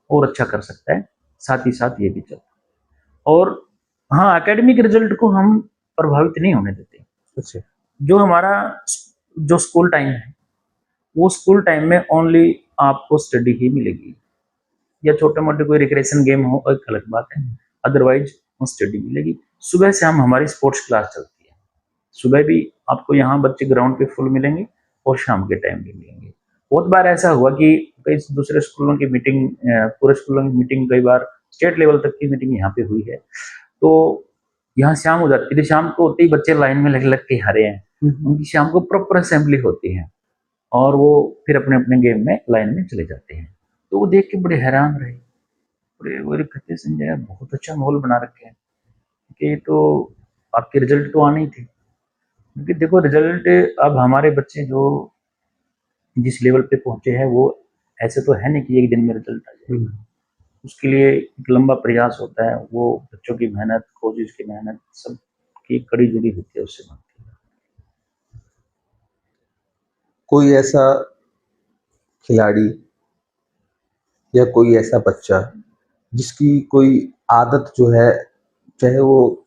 और अच्छा कर सकता है, साथ ही साथ ये भी चल। और हाँ, एकेडमिक रिजल्ट को हम प्रभावित नहीं होने देते। अच्छा, जो हमारा जो स्कूल टाइम है वो स्कूल टाइम में ओनली आपको स्टडी ही मिलेगी, या छोटे मोटे कोई रिक्रेशन गेम हो एक अलग बात है, अदरवाइज स्टडी मिलेगी। सुबह से हम हमारी स्पोर्ट्स क्लास चलती है, सुबह भी आपको यहाँ बच्चे ग्राउंड पे फुल मिलेंगे और शाम के टाइम भी मिलेंगे। बहुत बार ऐसा हुआ कि कई दूसरे स्कूलों की मीटिंग, पूरे स्कूलों की मीटिंग, कई बार स्टेट लेवल तक की मीटिंग यहाँ पे हुई है, तो यहाँ शाम हो जाती थी, शाम को होते ही बच्चे लाइन में लग लग के हरे हैं, उनकी शाम को प्रॉपर असेंबली होती है और वो फिर अपने अपने गेम में लाइन में चले जाते हैं। तो वो देख के बड़े हैरान रहे, बड़े कहते संजय बहुत अच्छा माहौल बना रखे हैं कि तो आपके रिजल्ट तो आने ही थे, क्योंकि देखो रिजल्ट अब हमारे बच्चे जो जिस लेवल पे पहुंचे हैं वो ऐसे तो है नहीं कि एक दिन में रिजल्ट आ जाए, उसके लिए एक लंबा प्रयास होता है, वो बच्चों की मेहनत, कोचिज की मेहनत, सब की कड़ी जुड़ी होती है उससे बनती है। कोई ऐसा खिलाड़ी या कोई ऐसा बच्चा जिसकी कोई आदत जो है, चाहे वो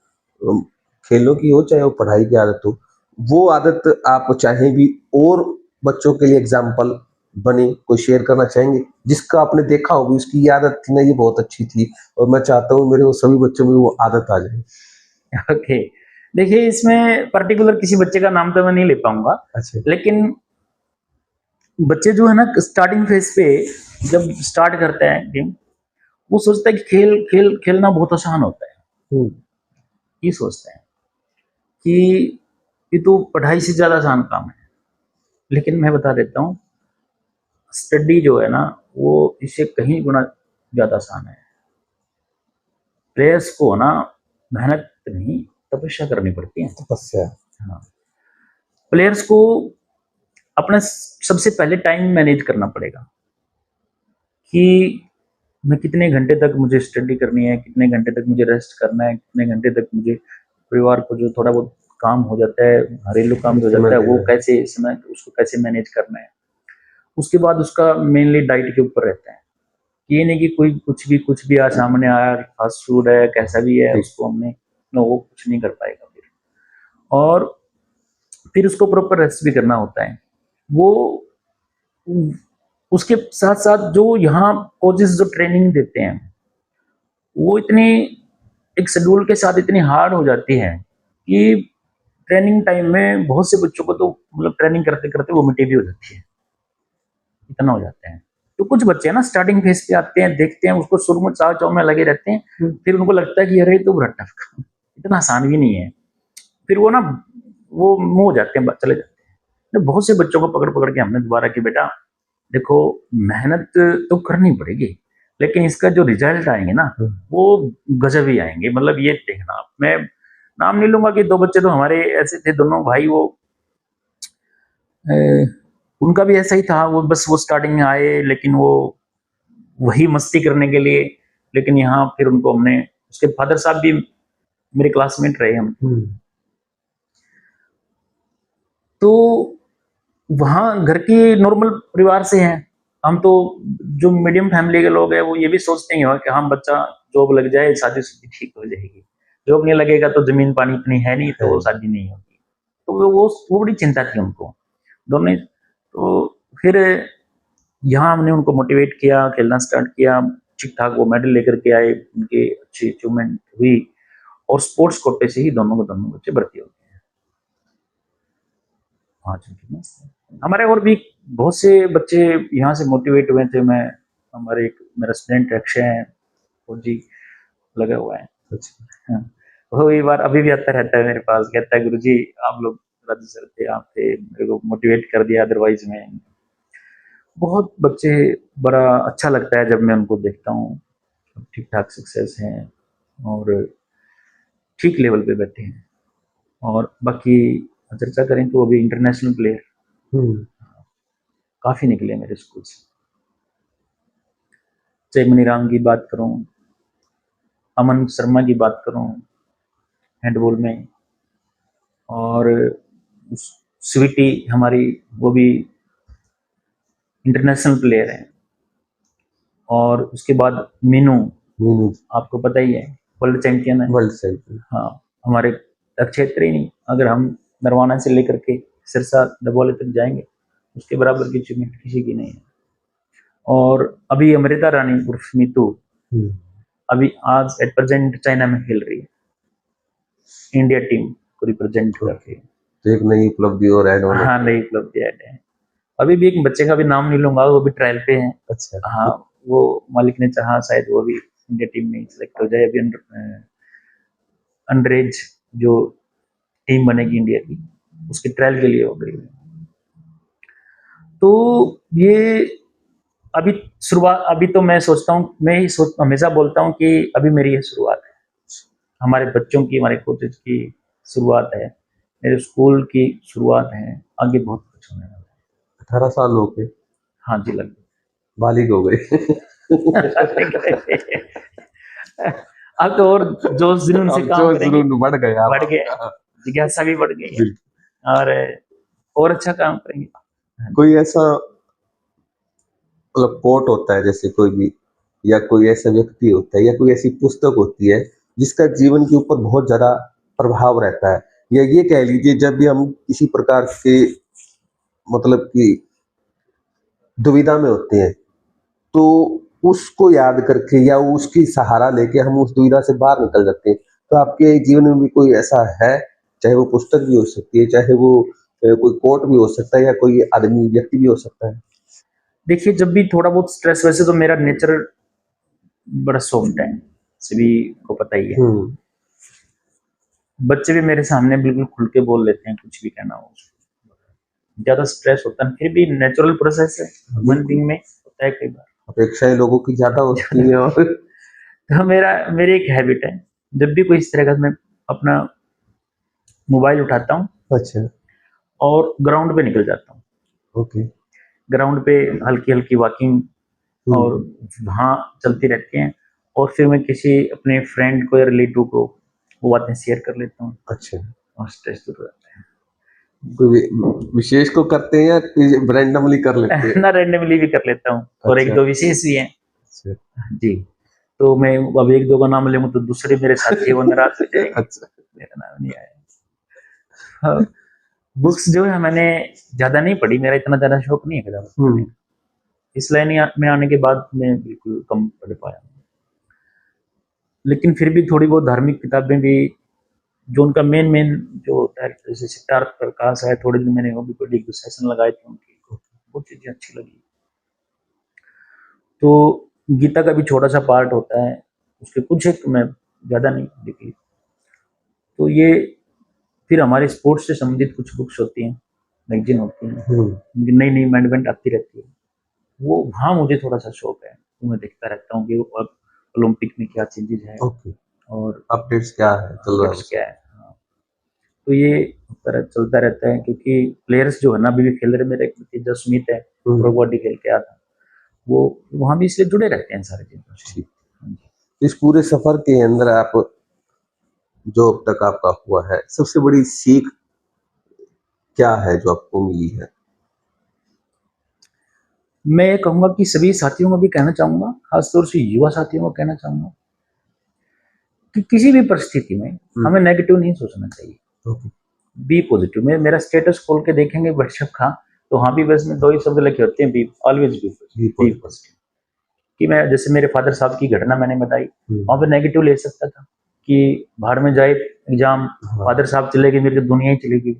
खेलों की हो चाहे वो पढ़ाई की आदत हो, वो आदत आप चाहें भी और बच्चों के लिए एग्जाम्पल बने, कोई शेयर करना चाहेंगे जिसका आपने देखा हो भी उसकी ये आदत थी ना, ये बहुत अच्छी थी और मैं चाहता हूँ मेरे वो सभी बच्चों में वो आदत आ जाए। ओके, देखिए इसमें पर्टिकुलर किसी बच्चे का नाम तो मैं नहीं ले पाऊंगा। अच्छा, लेकिन बच्चे जो है ना स्टार्टिंग फेज पे जब स्टार्ट करते हैं गेम, वो सोचता है कि खेलना बहुत आसान होता है, ये सोचते हैं कि ये तो पढ़ाई से ज्यादा आसान काम है। लेकिन मैं बता देता हूँ, स्टडी जो है ना वो इससे कहीं गुना ज्यादा आसान है। प्लेयर्स को ना मेहनत नहीं, तपस्या करनी पड़ती है। तपस्या, हाँ, प्लेयर्स को अपना सबसे पहले टाइम मैनेज करना पड़ेगा कि मैं कितने घंटे तक मुझे स्टडी करनी है, कितने घंटे तक मुझे रेस्ट करना है, कितने घंटे तक मुझे परिवार को जो थोड़ा बहुत काम हो जाता है, घरेलू काम जो हो जाता है, वो कैसे समय उसको कैसे मैनेज करना है। उसके बाद उसका मेनली डाइट के ऊपर रहता है, ये नहीं कि कोई कुछ भी आज सामने आया, फास्ट फूड है कैसा भी है उसको हमने वो कुछ नहीं कर पाएगा फिर। और फिर उसको प्रॉपर रेस्ट भी करना होता है। वो उसके साथ साथ जो यहाँ कोचेस जो ट्रेनिंग देते हैं वो इतनी एक शेड्यूल के साथ इतनी हार्ड हो जाती है कि ट्रेनिंग टाइम में बहुत से बच्चों को तो मतलब ट्रेनिंग करते करते वोमिटिंग भी हो जाती है, इतना हो जाते हैं। तो कुछ बच्चे ना स्टार्टिंग फेज पे आते हैं, देखते हैं उसको, शुरू में चाव चाव में लगे रहते हैं, फिर उनको लगता है कि अरे तो बड़ा टफ, इतना आसान भी नहीं है, फिर वो ना वो मुंह हो जाते हैं, चले जाते हैं। तो बहुत से बच्चों को पकड़ पकड़ के हमने दोबारा कि बेटा देखो मेहनत तो करनी पड़ेगी, लेकिन इसका जो रिजल्ट आएंगे ना वो गजब ही आएंगे। मतलब ये देखना, मैं नाम नहीं लूंगा कि 2 बच्चे तो हमारे ऐसे थे, दोनों भाई, वो उनका भी ऐसा ही था, वो बस वो स्टार्टिंग में आए लेकिन वो वही मस्ती करने के लिए। लेकिन यहाँ फिर उनको हमने, उसके फादर साहब भी मेरे क्लासमेट रहे हम, तो वहाँ घर की नॉर्मल परिवार से हैं हम। तो जो मीडियम फैमिली के लोग हैं वो ये भी सोचते हैं कि हाँ बच्चा जॉब लग जाए, शादी शुदी ठीक हो जाएगी। जॉब नहीं लगेगा तो जमीन पानी इतनी है नहीं, तो शादी नहीं होगी। तो वो बड़ी चिंता थी उनको दोनों ही। तो फिर यहाँ हमने उनको मोटिवेट किया, खेलना स्टार्ट किया, ठीक ठाक वो मेडल लेकर के आए, उनकी अच्छी अचीवमेंट हुई, और स्पोर्ट्स कोटे से ही दोनों बच्चे भर्ती हो गए। हमारे और भी बहुत से बच्चे यहाँ से मोटिवेट हुए थे। हमारे एक मेरा स्टूडेंट अक्षय है, फौजी लगा हुआ है। हाँ, वो एक बार अभी भी आता रहता है मेरे पास, कहता है गुरुजी आप लोग राजू सर थे, आप थे, मेरे को मोटिवेट कर दिया, अदरवाइज मैं। बहुत बच्चे, बड़ा अच्छा लगता है जब मैं उनको देखता हूँ ठीक ठाक सक्सेस हैं और ठीक लेवल पे बैठे हैं। और बाकी चर्चा करें तो अभी इंटरनेशनल प्लेयर काफी निकले मेरे स्कूल से। चाहे मनीराम की बात करूं, अमन शर्मा की बात करूं हैंडबॉल में, और स्वीटी हमारी, वो भी इंटरनेशनल प्लेयर है। और उसके बाद मीनू आपको पता ही है, वर्ल्ड चैंपियन है। वर्ल्ड चैंपियन, हाँ, हमारे क्षेत्र ही नहीं, अगर हम नरवाना से लेकर के सिरसा डबोली तक जाएंगे, उसके बराबर की अचीवमेंट किसी की नहीं है। और अभी अमृता रानी उर्फ मीतू अभी आज एट प्रेजेंट चाइना में खेल रही है, इंडिया टीम को रिप्रेजेंट कर रही है। तो एक नई उपलब्धि और ऐड होने। हाँ, नई उपलब्धि ऐड है। अभी भी एक बच्चे का भी नाम नहीं लूंगा, वो भी ट्रायल पे है। अच्छा, हाँ, वो मालिक ने चाहा शायद वो भी इंडिया टीम में सिलेक्ट हो जाए। अभी अंडर एज जो टीम बनेगी इंडिया की, उसकी ट्रायल के लिए हो गई। तो ये अभी शुरुआत, अभी तो मैं सोचता हूँ, हमेशा बोलता हूँ कि अभी मेरी ये शुरुआत है, हमारे बच्चों की, हमारे कोचेज की शुरुआत है, मेरे स्कूल की शुरुआत है। आगे बहुत कुछ होने वाला है। 18 साल हो गए। हाँ जी, लगभग बालिग हो गए। अब तो और जोश जुनून से काम करेंगे, बढ़ गया, बढ़ गया, जिज्ञासा भी बढ़ गई है, और अच्छा काम करेंगे। कोई ऐसा मतलब कोट होता है जैसे कोई भी, या कोई ऐसा व्यक्ति होता है, या कोई ऐसी पुस्तक होती है जिसका जीवन के ऊपर बहुत ज्यादा प्रभाव रहता है, या ये कह लीजिए जब भी हम किसी प्रकार के मतलब कि दुविधा में होते हैं, तो उसको याद करके या उसकी सहारा लेके हम उस दुविधा से बाहर निकल जाते हैं। तो आपके जीवन में भी कोई ऐसा है, चाहे वो पुस्तक भी हो सकती है, चाहे वो कोई कोट भी हो सकता है, या कोई आदमी व्यक्ति भी हो सकता है? देखिए, जब भी थोड़ा बहुत स्ट्रेस, वैसे तो मेरा नेचर बड़ा सॉफ्ट है, सभी को पता ही है। बच्चे भी मेरे सामने बिल्कुल खुल के बोल लेते हैं, कुछ भी कहना हो। ज्यादा स्ट्रेस होता है, फिर भी नेचुरल प्रोसेस है, ह्यूमन बीइंग में होता है कई बार। अपेक्षाएं लोगों की ज्यादा होती है। और तो मेरी एक हैबिट है, जब भी कोई इस तरह का, मैं अपना मोबाइल उठाता हूँ, अच्छा, और ग्राउंड पे निकल जाता हूँ। ओके, ग्राउंड पे हल्की हल्की वॉकिंग और वहाँ चलती रहती हैं, और फिर मैं किसी अपने फ्रेंड को या रिलेटिव को वो बातें शेयर कर लेता हूँ। अच्छा, और स्ट्रेस दूर हो जाता है। कोई विशेष को करते हैं या रैंडमली कर लेते हैं? ना, रैंडमली भी कर लेता हूँ, और एक दो विशेष भी हैं। अच्छा, जी, तो मैं अब एक दो का नाम लूंगा तो दूसरे मेरे साथी वो नाराज हो जाएंगे। अच्छा, मेरा नाम नहीं आया। बुक्स जो है मैंने ज्यादा नहीं पढ़ी, मेरा इतना ज्यादा शौक नहीं है किताब पढ़ने का। इस लाइन में आने के बाद मैं बिल्कुल कम पढ़ पाया, लेकिन फिर भी थोड़ी बहुत धार्मिक किताबें भी, जो उनका मेन जो होता है, जैसे सिद्धार्थ प्रकाश है, थोड़ी दिन मैंने वो भी पढ़ी, कुछ सेशन लगाए थे उनकी, बहुत चीजें अच्छी लगी। तो गीता का भी छोटा सा पार्ट होता है, उसके कुछ एक मैं ज्यादा नहीं देखी। तो ये फिर हमारे स्पोर्ट्स से संबंधित कुछ बुक्स होती हैं, मैगजीन होती हैं, नई नई मैनेजमेंट आती रहती है, वो वहाँ मुझे थोड़ा सा शौक है, तो मैं देखता रहता हूँ कि ओलंपिक में क्या चेंजेस है, और अपडेट्स क्या है, चल रहा है क्या है। हाँ, तो ये चलता रहता है, क्योंकि प्लेयर्स जो है ना अभी भी खेल रहे, मेरे एक भतीजा सुमित है, प्रो कबड्डी खेल के आया था, वो वहाँ भी इसलिए जुड़े रहते हैं सारी चीजों से। ठीक। इस पूरे सफर के अंदर आप जो अब तक आपका हुआ है, सबसे बड़ी सीख क्या है जो आपको मिली है? मैं ये कहूंगा कि सभी साथियों को भी कहना चाहूंगा, खासतौर से युवा साथियों को कहना चाहूंगा कि किसी भी परिस्थिति में हमें नेगेटिव नहीं सोचना चाहिए। ओके। Be positive. में मेरा स्टेटस खोल के देखेंगे व्हाट्सएप का, तो वहाँ भी बस में 2 ही शब्द लिखे होते हैं, बी ऑलवेज बी पॉजिटिव। कि मैं जैसे मेरे फादर साहब की घटना मैंने बताई, वहाँ पे नेगेटिव ले सकता था कि भाड़ में जाए एग्जाम, फादर साहब चले गए, मेरी दुनिया ही चली गई,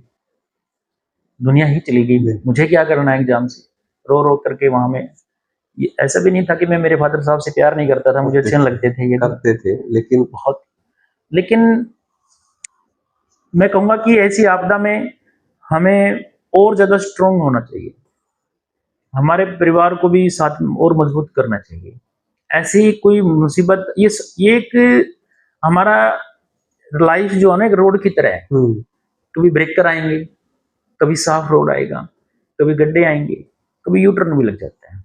दुनिया ही चली गई, मुझे क्या करना है एग्जाम से, रो रो करके वहां में। ये ऐसा भी नहीं था कि मैं मेरे फादर साहब से प्यार नहीं करता था, मुझे अच्छे लगते थे, ये करते थे, लेकिन बहुत। लेकिन मैं कहूंगा कि ऐसी आपदा में हमें और ज्यादा स्ट्रोंग होना चाहिए, हमारे परिवार को भी साथ और मजबूत करना चाहिए। ऐसी कोई मुसीबत, ये एक हमारा लाइफ जो है ना, एक रोड की तरह है। कभी ब्रेकर आएंगे, कभी साफ रोड आएगा, कभी गड्ढे आएंगे, कभी यू टर्न भी लग जाता है।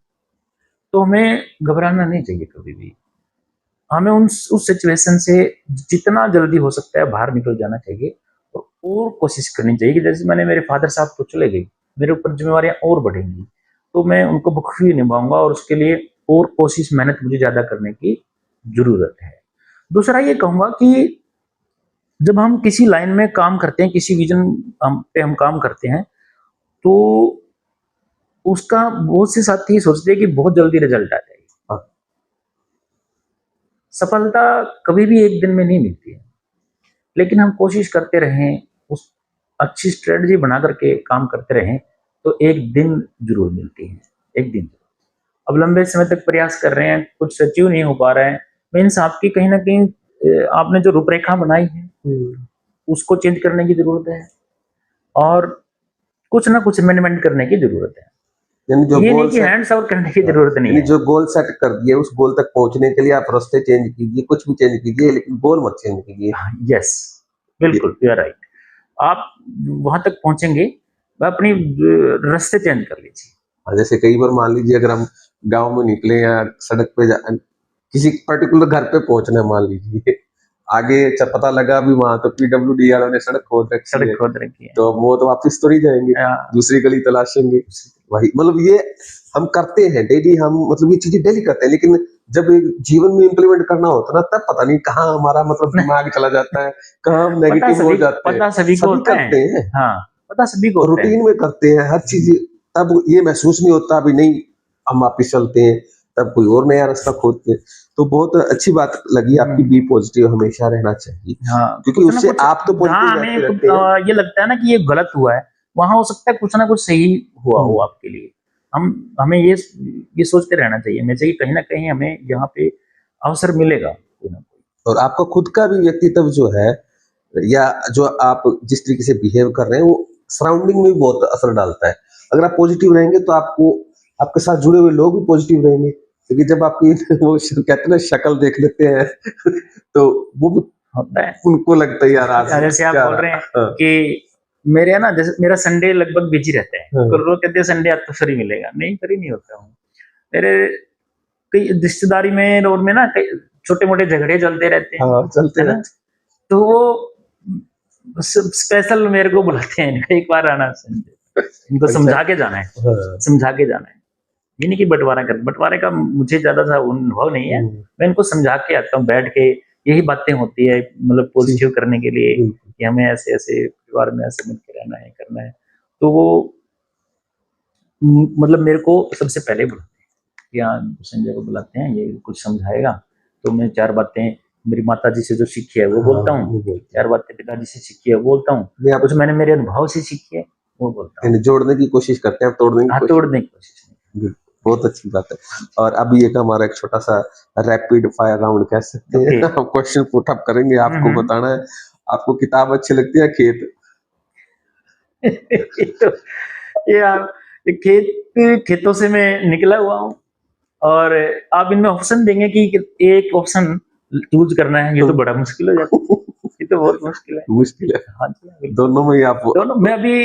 तो हमें घबराना नहीं चाहिए कभी भी, हमें उस सिचुएशन से जितना जल्दी हो सकता है बाहर निकल जाना चाहिए और कोशिश करनी चाहिए कि जैसे मैंने, मेरे फादर साहब तो चले गए, मेरे ऊपर जिम्मेवारियां और बढ़ेंगी, तो मैं उनको बखूबी निभाऊंगा और उसके लिए और कोशिश मेहनत मुझे ज्यादा करने की जरूरत है। दूसरा ये कहूंगा कि जब हम किसी लाइन में काम करते हैं, किसी विजन पे हम काम करते हैं, तो उसका बहुत से साथी सोचते हैं कि बहुत जल्दी रिजल्ट आ जाएगा। सफलता कभी भी एक दिन में नहीं मिलती है, लेकिन हम कोशिश करते रहें, उस अच्छी स्ट्रेटजी बना करके काम करते रहें, तो एक दिन जरूर मिलती है, एक दिन। अब लंबे समय तक प्रयास कर रहे हैं, कुछ अचीव नहीं हो पा रहा है, मीन्स आपकी कहीं ना कहीं आपने जो रूपरेखा बनाई है उसको चेंज करने की जरूरत है और कुछ ना कुछ अमेंडमेंट करने की जरूरत है। जो ये नहीं कि हैंड्स आउट करने की जरूरत नहीं है। जो गोल सेट कर दिए, उस गोल तक पहुंचने के लिए आप रास्ते चेंज कीजिए, कुछ भी चेंज कीजिए, लेकिन गोल मत चेंज कीजिए। यस, बिल्कुल, यू आर राइट। आप वहां तक पहुंचेंगे, अपनी रास्ते चेंज कर लीजिए। जैसे कई बार मान लीजिए अगर हम गांव में निकले या सड़क पे किसी पर्टिकुलर घर पे पहुंचना, मान लीजिए आगे पता लगा अभी वहां तो PWD वालों ने सड़क खोद रखी है, तो वो तो वापस तो नहीं जाएंगे, दूसरी गली तलाशेंगे। वही मतलब ये हम करते हैं डेली, हम मतलब ये चीजें डेली करते हैं, लेकिन जब जीवन में इम्प्लीमेंट करना होता है ना, तब पता नहीं कहाँ हमारा मतलब दिमाग चला जाता है, कहाँ हम नेगेटिव हो जाते हैं। पता सभी को करते हैं, हाँ, पता सभी को, रूटीन में करते हैं हर चीज, तब ये महसूस नहीं होता अभी नहीं हम वापिस चलते हैं, तब कोई और नया रास्ता खोदते हैं। तो बहुत अच्छी बात लगी आपकी, बी पॉजिटिव हमेशा रहना चाहिए। हाँ, क्योंकि उससे आप तो पॉजिटिव ये लगता है ना कि ये गलत हुआ है, वहां हो सकता है कुछ ना कुछ सही हुआ हो आपके लिए। हमें ये सोचते रहना चाहिए, मैं चाहिए कहीं ना कहीं हमें यहाँ पे अवसर मिलेगा कोई ना कोई। और आपका खुद का भी व्यक्तित्व जो है, या जो आप जिस तरीके से बिहेव कर रहे हैं, वो सराउंडिंग में भी बहुत असर डालता है। अगर आप पॉजिटिव रहेंगे तो आपको आपके साथ जुड़े हुए लोग भी पॉजिटिव रहेंगे, क्योंकि जब आपकी वो कहते हैं ना शक्ल देख लेते हैं तो वो भी होता है, उनको लगता है यार, जैसे आप बोल रहे हैं कि मेरे ना, जैसे मेरा संडे लगभग बिजी रहता है, तो रोज कहते हैं संडे आज तो फ्री मिलेगा, नहीं फ्री नहीं होता हूँ। मेरे कई रिश्तेदारी में रोड में ना कई छोटे मोटे झगड़े चलते रहते हैं, चलते रहते, तो वो स्पेशल मेरे को बुलाते हैं, एक बार आना संडे, इनको समझा के जाना है, समझा के जाना है। ये नहीं कि बंटवारे का मुझे ज्यादा सा अनुभव नहीं है, मैं इनको समझा के आता हूँ बैठ के, यही बातें होती है मतलब पॉजिटिव करने के लिए कि हमें ऐसे ऐसे परिवार में ऐसे मिलकर रहना है, करना है। तो वो मतलब मेरे को सबसे पहले बुलाते हैं, यहाँ संजय को बुलाते हैं, ये कुछ समझाएगा, तो मैं 4 बातें मेरी माता जी से जो सीखी है वो बोलता हूँ, 4 बातें पिताजी से सीखी है वो बोलता हूँ, कुछ मैंने मेरे अनुभव से सीखी है वो बोलता हूँ। जोड़ने की कोशिश करते हैं, तोड़ने की कोशिश नहीं। बहुत अच्छी बात है। और अभी एक हमारा एक छोटा सा रैपिड फायर राउंड कह सकते हैं, हम क्वेश्चन पुट अप करेंगे, आपको बताना है आपको किताब अच्छी लगती है खेत? खेतों से मैं निकला हुआ हूँ, और आप इनमें ऑप्शन देंगे कि एक ऑप्शन चूज करना है, ये तो बड़ा मुश्किल हो जाता है, ये तो बहुत मुश्किल है। हाँ जी, दोनों में आप दोनों। मैं अभी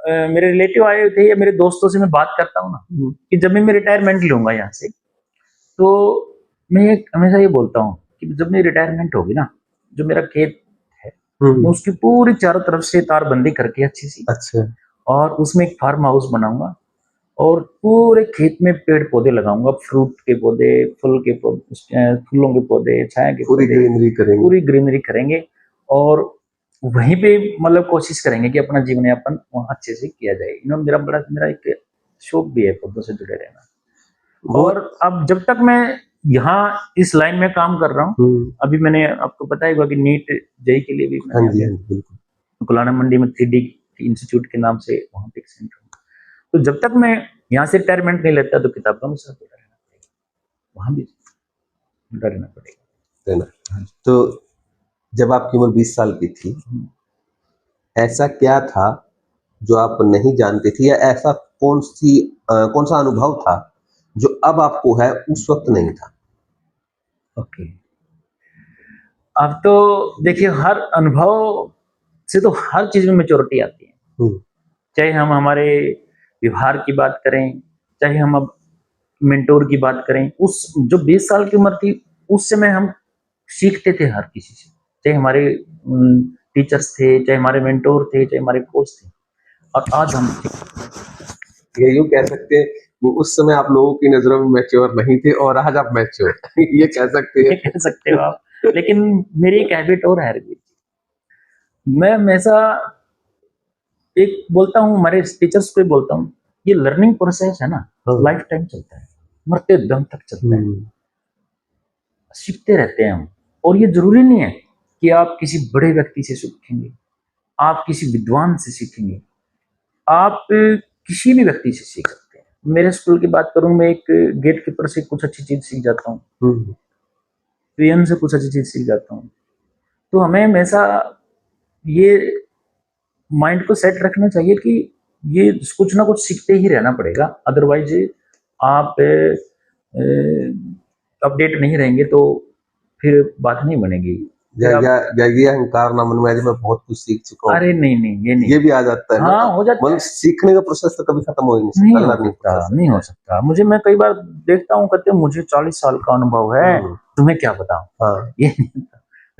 मेरे रिलेटिव आए थे या मेरे दोस्तों से मैं बात करता हूँ ना कि जब मैं रिटायरमेंट लूंगा यहाँ से, तो मैं हमेशा ये बोलता हूँ कि जब मेरी रिटायरमेंट होगी ना, जो मेरा खेत है मैं उसकी पूरी चारों तरफ से तारबंदी करके अच्छी सी, अच्छा। और उसमें एक फार्म हाउस बनाऊंगा और पूरे खेत में पेड़ पौधे लगाऊंगा, फ्रूट के पौधे, फूल के पौधे, फूलों के पौधे, छाया के पूरी पौधे, ग्रीनरी करेंगे। पूरी ग्रीनरी करेंगे। और वहीं पे मतलब कोशिश करेंगे कि अपना जीवन यापन वहाँ अच्छे से किया जाए। मेरा एक शौक भी है पौधों से जुड़े रहना। और अब जब तक मैं यहाँ इस लाइन में काम कर रहा हूँ, अभी मैंने आपको पता ही होगा कि नीट जेई के लिए भी मैंने कुलाना मंडी में 3D इंस्टीट्यूट के नाम से वहाँ पे एक सेंटर। तो जब तक मैं यहाँ से रिटायरमेंट नहीं लेता तो किताबों के साथ जुड़ा रहना पड़ेगा, वहाँ भी जुड़ा रहना पड़ेगा। तो जब आपकी उम्र 20 साल की थी, ऐसा क्या था जो आप नहीं जानते थे, या ऐसा कौन सा अनुभव था जो अब आपको है उस वक्त नहीं था? ओके, अब तो देखिए हर अनुभव से तो हर चीज में मैच्योरिटी आती है। चाहे हम हमारे व्यवहार की बात करें, चाहे हम अब मेंटोर की बात करें, उस जो 20 साल की उम्र थी उस समय हम सीखते थे हर किसी से, चाहे हमारे टीचर्स थे, चाहे हमारे मेंटोर थे, चाहे हमारे कोच थे। और आज हम ये यूं कह सकते हैं वो उस समय आप लोगों की नजरों में मैच्योर नहीं थे और आज आप मैच्योर ये कह सकते हैं। ये कह सकते हो आप। लेकिन मेरी एक हैबिट और है, मैं हमेशा एक बोलता हूँ, हमारे टीचर्स को बोलता हूँ, ये लर्निंग प्रोसेस है ना, लाइफ टाइम चलता है, मरते दम तक चलता है, सीखते रहते हैं हम। और ये जरूरी नहीं है कि आप किसी बड़े व्यक्ति से सीखेंगे, आप किसी विद्वान से सीखेंगे, आप किसी भी व्यक्ति से सीख सकते हैं। मेरे स्कूल की बात करूं, मैं एक गेट कीपर से कुछ अच्छी चीज सीख जाता हूँ, पीएम से कुछ अच्छी चीज सीख जाता हूँ। तो हमें हमेशा ये माइंड को सेट रखना चाहिए कि ये कुछ ना कुछ सीखते ही रहना पड़ेगा, अदरवाइज आप अपडेट नहीं रहेंगे तो फिर बात नहीं बनेगी। ये अहंकार ना मन में मैं बहुत कुछ सीख चुका हूँ। अरे नहीं, ये भी आ जाता है। हाँ, हो जाता है। सीखने का प्रोसेस तो कभी खत्म हो ही नहीं हो सकता। मुझे, मैं कई बार देखता हूँ, कहते हैं मुझे 40 साल का अनुभव है, तुम्हें क्या बताऊं। ये नहीं,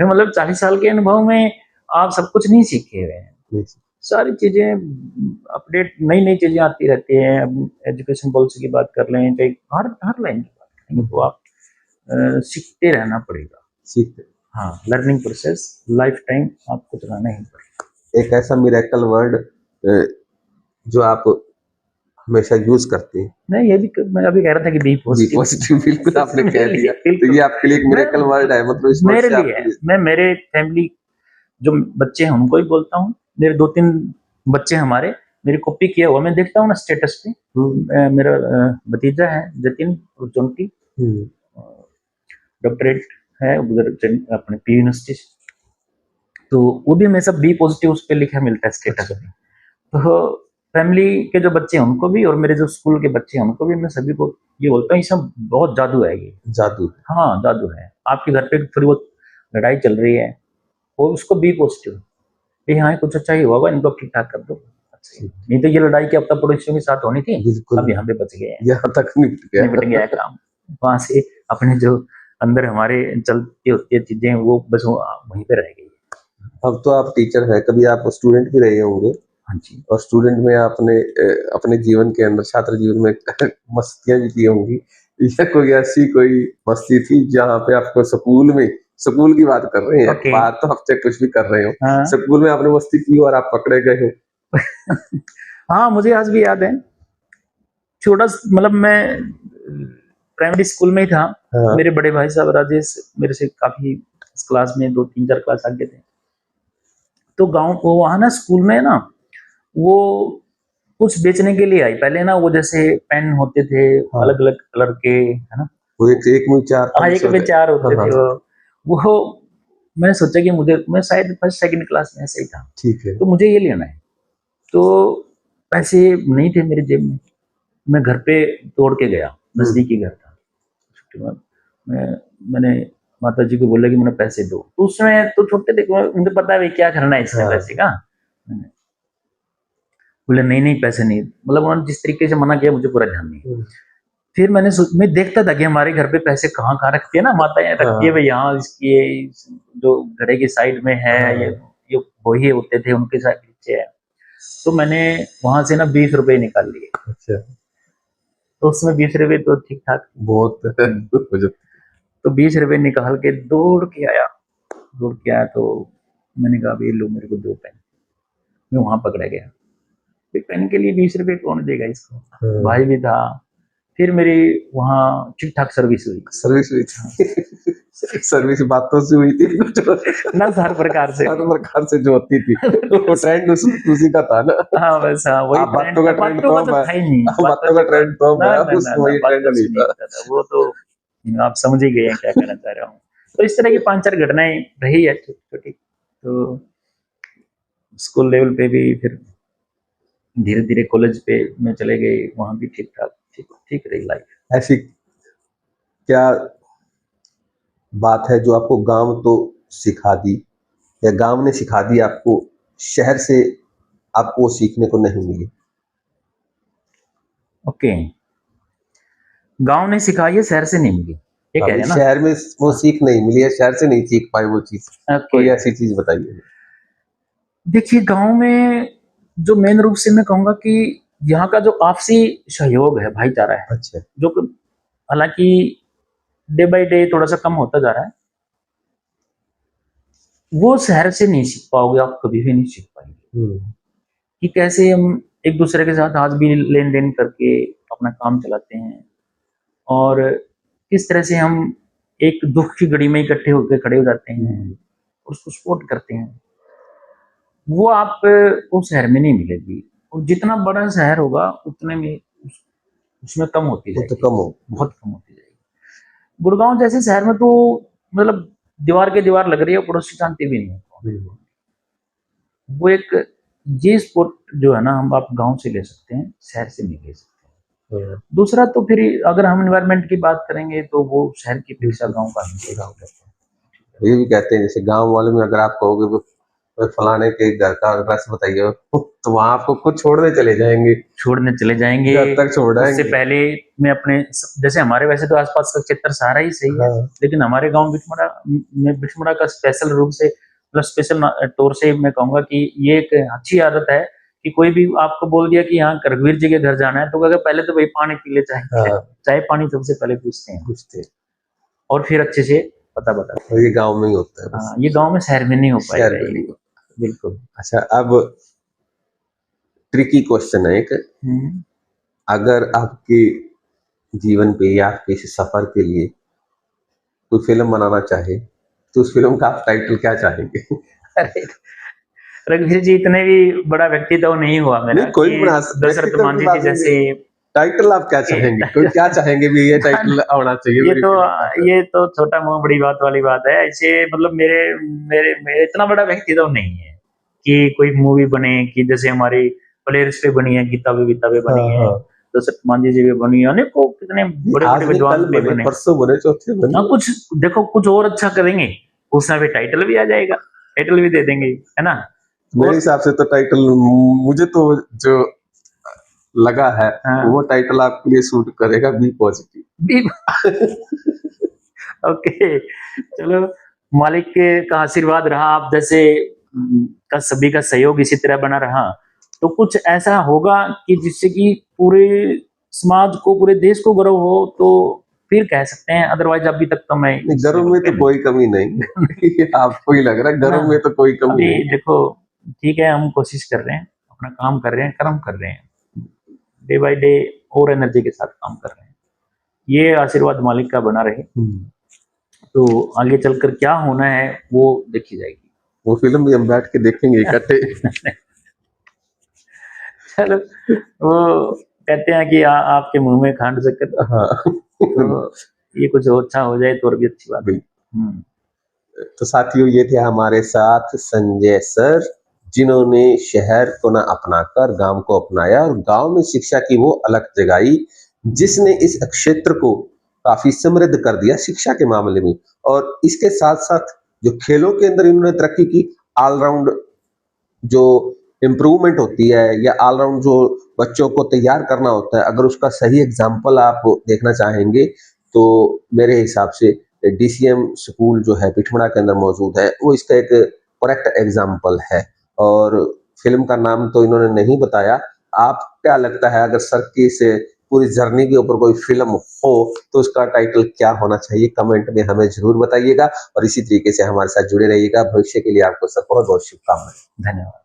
मतलब 40 साल के अनुभव में आप सब कुछ नहीं सीखे हुए हैं। सारी चीजें अपडेट, नई नई चीजें आती रहती हैं। अब एजुकेशन पॉलिसी की बात कर लें, चाहे हर लाइन की बात करेंगे, तो आप सीखते रहना पड़ेगा। हाँ, लर्निंग प्रोसेस लाइफ टाइम आपको चलाना ही पड़ेगा। एक ऐसा मिरेकल वर्ड जो आप हमेशा यूज करते हैं? नहीं, ये भी मैं अभी कह रहा था कि बी पॉजिटिव। बिल्कुल आपने कह दिया। तो ये आपके लिए एक मिरेकल वर्ड है, मतलब इस मेरे लिए मैं मेरे फैमिली जो बच्चे हैं उनको भी बोलता हूँ। मेरे 2-3 बच्चे हमारे, मेरी कॉपी किया हुआ मैं देखता हूँ ना स्टेटस पे। मेरा भतीजा है जतिन और चोंटी, डॉक्टरेट है उधर अपने पी यूनिवर्सिटी, तो वो भी हमेशा बी पॉजिटिव उस पर लिखा मिलता है स्टेटस पे। तो फैमिली के जो बच्चे हैं उनको भी, और मेरे जो स्कूल के बच्चे हैं उनको भी, मैं सभी को ये बोलता हूँ, ये सब बहुत जादू है। ये जादू, हाँ जादू है। आपके घर पे थोड़ी बहुत लड़ाई चल रही है, और उसको बी पॉजिटिव, हाँ कुछ अच्छा ही होगा, इनको ठीक ठाक कर दो। नहीं तो ये लड़ाई की अब पड़ोसियों के साथ होनी थी, अब यहाँ पे बच गए हैं, यहाँ तक निपट गया काम। वहां से अपने जो अंदर हमारे चलती होती है चीजें, वो बस वहीं पे रह गई। अब तो आप टीचर हैं, कभी आप स्टूडेंट भी रहे होंगे। हाँ जी। और स्टूडेंट में आपने अपने जीवन के अंदर, छात्र जीवन में मस्तियां भी की होंगी, या कोई ऐसी कोई मस्ती थी जहाँ पे आपको स्कूल की बात कर रहे हैं, बाहर तो आप चाहे कुछ भी कर रहे हो, स्कूल में आपने मस्ती की और आप पकड़े गए हो? हाँ, मुझे आज भी याद है। छोटा, मतलब मैं प्राइमरी स्कूल में ही था। मेरे बड़े भाई साहब राजेश मेरे से काफी क्लास में 2-3-4 क्लास आगे थे। तो गांव को वहां ना स्कूल में ना वो कुछ बेचने के लिए आई। पहले ना वो जैसे पेन होते थे अलग अलग कलर के, है ना, वो एक में 4 होते थे वो मैंने सोचा कि मैं शायद फर्स्ट सेकंड क्लास में ऐसे ही था, ठीक है, तो मुझे ये लेना है। तो पैसे नहीं थे मेरे जेब में, मैं घर पे तोड़ के गया, नजदीकी घर था। मैंने माता जी को बोला कि मैंने पैसे दो, तो उसमें तो छोटे थे, मुझे पता है क्या करना है इसमें पैसे का। बोले नहीं पैसे नहीं, मतलब उन्होंने जिस तरीके से मना किया मुझे पूरा ध्यान नहीं। फिर मैं देखता था कि हमारे घर पे पैसे कहाँ कहाँ रखती है ना माताएं, रखती है भाई यहाँ इसकी जो घड़े की साइड में है, ये वही होते थे उनके साथ नीचे है। तो मैंने वहां से ना 20 रुपए निकाल लिए। अच्छा, तो उसमें 20 रुपए तो ठीक ठाक बहुत तो 20 रुपए निकाल के दौड़ के आया तो मैंने कहा भाई लो मेरे को 2 पेन। मैं वहां पकड़ा गया, पेन के लिए 20 रुपए कौन देगा इसको। भाई भी था। फिर मेरी वहाँ ठीक ठाक सर्विस हुई। सर्विस बातों से हुई थी ना हर प्रकार से जो होती थी वो ट्रेंड उसी का था ना। हाँ बस हाँ वही बातों का ट्रेंड तो था ही नहीं। बातों का ट्रेंड तो वही ट्रेंड नहीं था। वो तो आप समझ ही गए हैं क्या कहना चाह रहा हूँ। तो इस तरह की 5-4 घटनाएं रही है छोटी छोटी। तो स्कूल लेवल पे भी फिर धीरे धीरे कॉलेज पे में चले गए, वहां भी ठीक ठाक ठीक रही लाइफ। ऐसी क्या बात है जो आपको गांव तो सिखा दी या गांव ने सिखा दी आपको, शहर से आपको सीखने को नहीं मिली? ओके, गांव ने सिखाई है, शहर से नहीं मिली, ये कह रहे हैं ना। शहर में वो सीख नहीं मिली है, शहर से नहीं सीख पाए वो चीज। कोई ऐसी चीज बताइए। देखिए गांव में जो मेन रूप से मैं कहूंगा कि यहाँ का जो आपसी सहयोग है, भाईचारा है, अच्छा, जो हालांकि डे बाय डे थोड़ा सा कम होता जा रहा है, वो शहर से नहीं सीख पाओगे, आप कभी भी नहीं सीख पाएंगे कि कैसे हम एक दूसरे के साथ आज भी लेन देन करके अपना काम चलाते हैं और किस तरह से हम एक दुख की घड़ी में इकट्ठे होकर खड़े हो जाते हैं और उसको सपोर्ट करते हैं। वो आपको शहर में नहीं मिलेगी, और जितना बड़ा शहर होगा उतने में उसमें कम होती जाएगी, बहुत कम होती जाएगी। गुड़गांव जैसे शहर में तो मतलब दीवार के दीवार लग रही है, पड़ोसी जानते भी नहीं है। वो एक ये स्पोर्ट जो है ना, हम आप गांव से ले सकते हैं, शहर से नहीं ले सकते। दूसरा तो फिर अगर हम एनवायरनमेंट की बात करेंगे तो वो शहर की अपेक्षा गांव का ये भी कहते हैं जैसे गांव वाले में अगर आप कहोगे फलाने के घर का एड्रेस बताइए तो वहां आपको खुद छोड़ने चले जाएंगे घर तक छोड़ाएंगे। उससे पहले मैं अपने जैसे हमारे वैसे तो आसपास का क्षेत्र सारा ही सही है, लेकिन हमारे गांव बिठमड़ा का स्पेशल रूप से मतलब स्पेशल तौर से मैं कहूंगा कि ये एक अच्छी आदत है कि कोई भी आपको बोल दिया कि यहाँ रघुवीर जी के घर जाना है तो अगर पहले तो भाई पानी पी ले, चाय पानी सबसे पहले पूछते हैं और फिर अच्छे से पता बता। ये गांव में ही होता है। हाँ, ये गांव में शहर में नहीं हो पाएगा। बिल्कुल। अच्छा, अब ट्रिकी क्वेश्चन है एक, अगर आपके जीवन पे या आपके इस सफर के लिए कोई फिल्म बनाना चाहे तो उस फिल्म का आप टाइटल क्या चाहेंगे? रघुवीर जी इतने भी बड़ा व्यक्ति तो नहीं हुआ मेरा, कोई दशरथ मांझी जी जैसे टाइटल आप क्या चाहेंगे? कोई क्या चाहेंगे भी ये टाइटल आना चाहिए? ये तो छोटा मुंह बड़ी बात वाली बात है। ऐसे मतलब मेरे इतना बड़ा व्यक्ति तो नहीं है कि कोई मूवी बने कि जैसे हमारी प्लेयर्स पे बनी है, गीता पे बनी है, दशरथ मांझी जी पे बनी है, अनेकों कितने बड़े विद्वान पे बने, परसों बने, चौथे बने। कुछ देखो कुछ और अच्छा करेंगे, उसमें भी टाइटल भी आ जाएगा, टाइटल भी दे देंगे, है ना। मेरे हिसाब से तो टाइटल मुझे तो जो लगा है वो टाइटल आपके लिए सूट करेगा, बी पॉजिटिव। ओके, चलो मालिक का आशीर्वाद रहा, आप जैसे का सभी का सहयोग इसी तरह बना रहा तो कुछ ऐसा होगा कि जिससे कि पूरे समाज को, पूरे देश को गर्व हो, तो फिर कह सकते हैं। अदरवाइज अभी तक तो मैं गर्व में तो कोई कमी नहीं आपको ही लग रहा है गर्व में तो कोई कमी नहीं। देखो ठीक है, हम कोशिश कर रहे हैं, अपना काम कर रहे हैं, कर्म कर रहे हैं, डे बाय डे और एनर्जी के साथ काम कर रहे हैं। ये आशीर्वाद मालिक का बना रहे, तो आगे चलकर क्या होना है वो देखी जाएगी। वो फिल्म भी हम बैठ के देखेंगे इकट्ठे। चलो, वो कहते हैं कि आपके मुंह में खांड शक्कर। हाँ। तो ये कुछ अच्छा हो जाए तो और भी अच्छी बात है। तो साथियों, ये थे हमारे साथ संजय सर, जिन्होंने शहर को न अपनाकर गांव को अपनाया और गांव में शिक्षा की वो अलग जगाई जिसने इस क्षेत्र को काफी समृद्ध कर दिया शिक्षा के मामले में। और इसके साथ साथ जो खेलों के अंदर इन्होंने तरक्की की, ऑलराउंड जो इम्प्रूवमेंट होती है या ऑलराउंड जो बच्चों को तैयार करना होता है, अगर उसका सही एग्जाम्पल आप देखना चाहेंगे तो मेरे हिसाब से डीसीएम स्कूल जो है पिठमड़ा के अंदर मौजूद है वो इसका एक करेक्ट एग्जाम्पल है। और फिल्म का नाम तो इन्होंने नहीं बताया, आप क्या लगता है अगर सर की इस पूरी जर्नी के ऊपर कोई फिल्म हो तो उसका टाइटल क्या होना चाहिए? कमेंट में हमें जरूर बताइएगा और इसी तरीके से हमारे साथ जुड़े रहिएगा। भविष्य के लिए आपको सर बहुत बहुत शुभकामनाएं। धन्यवाद।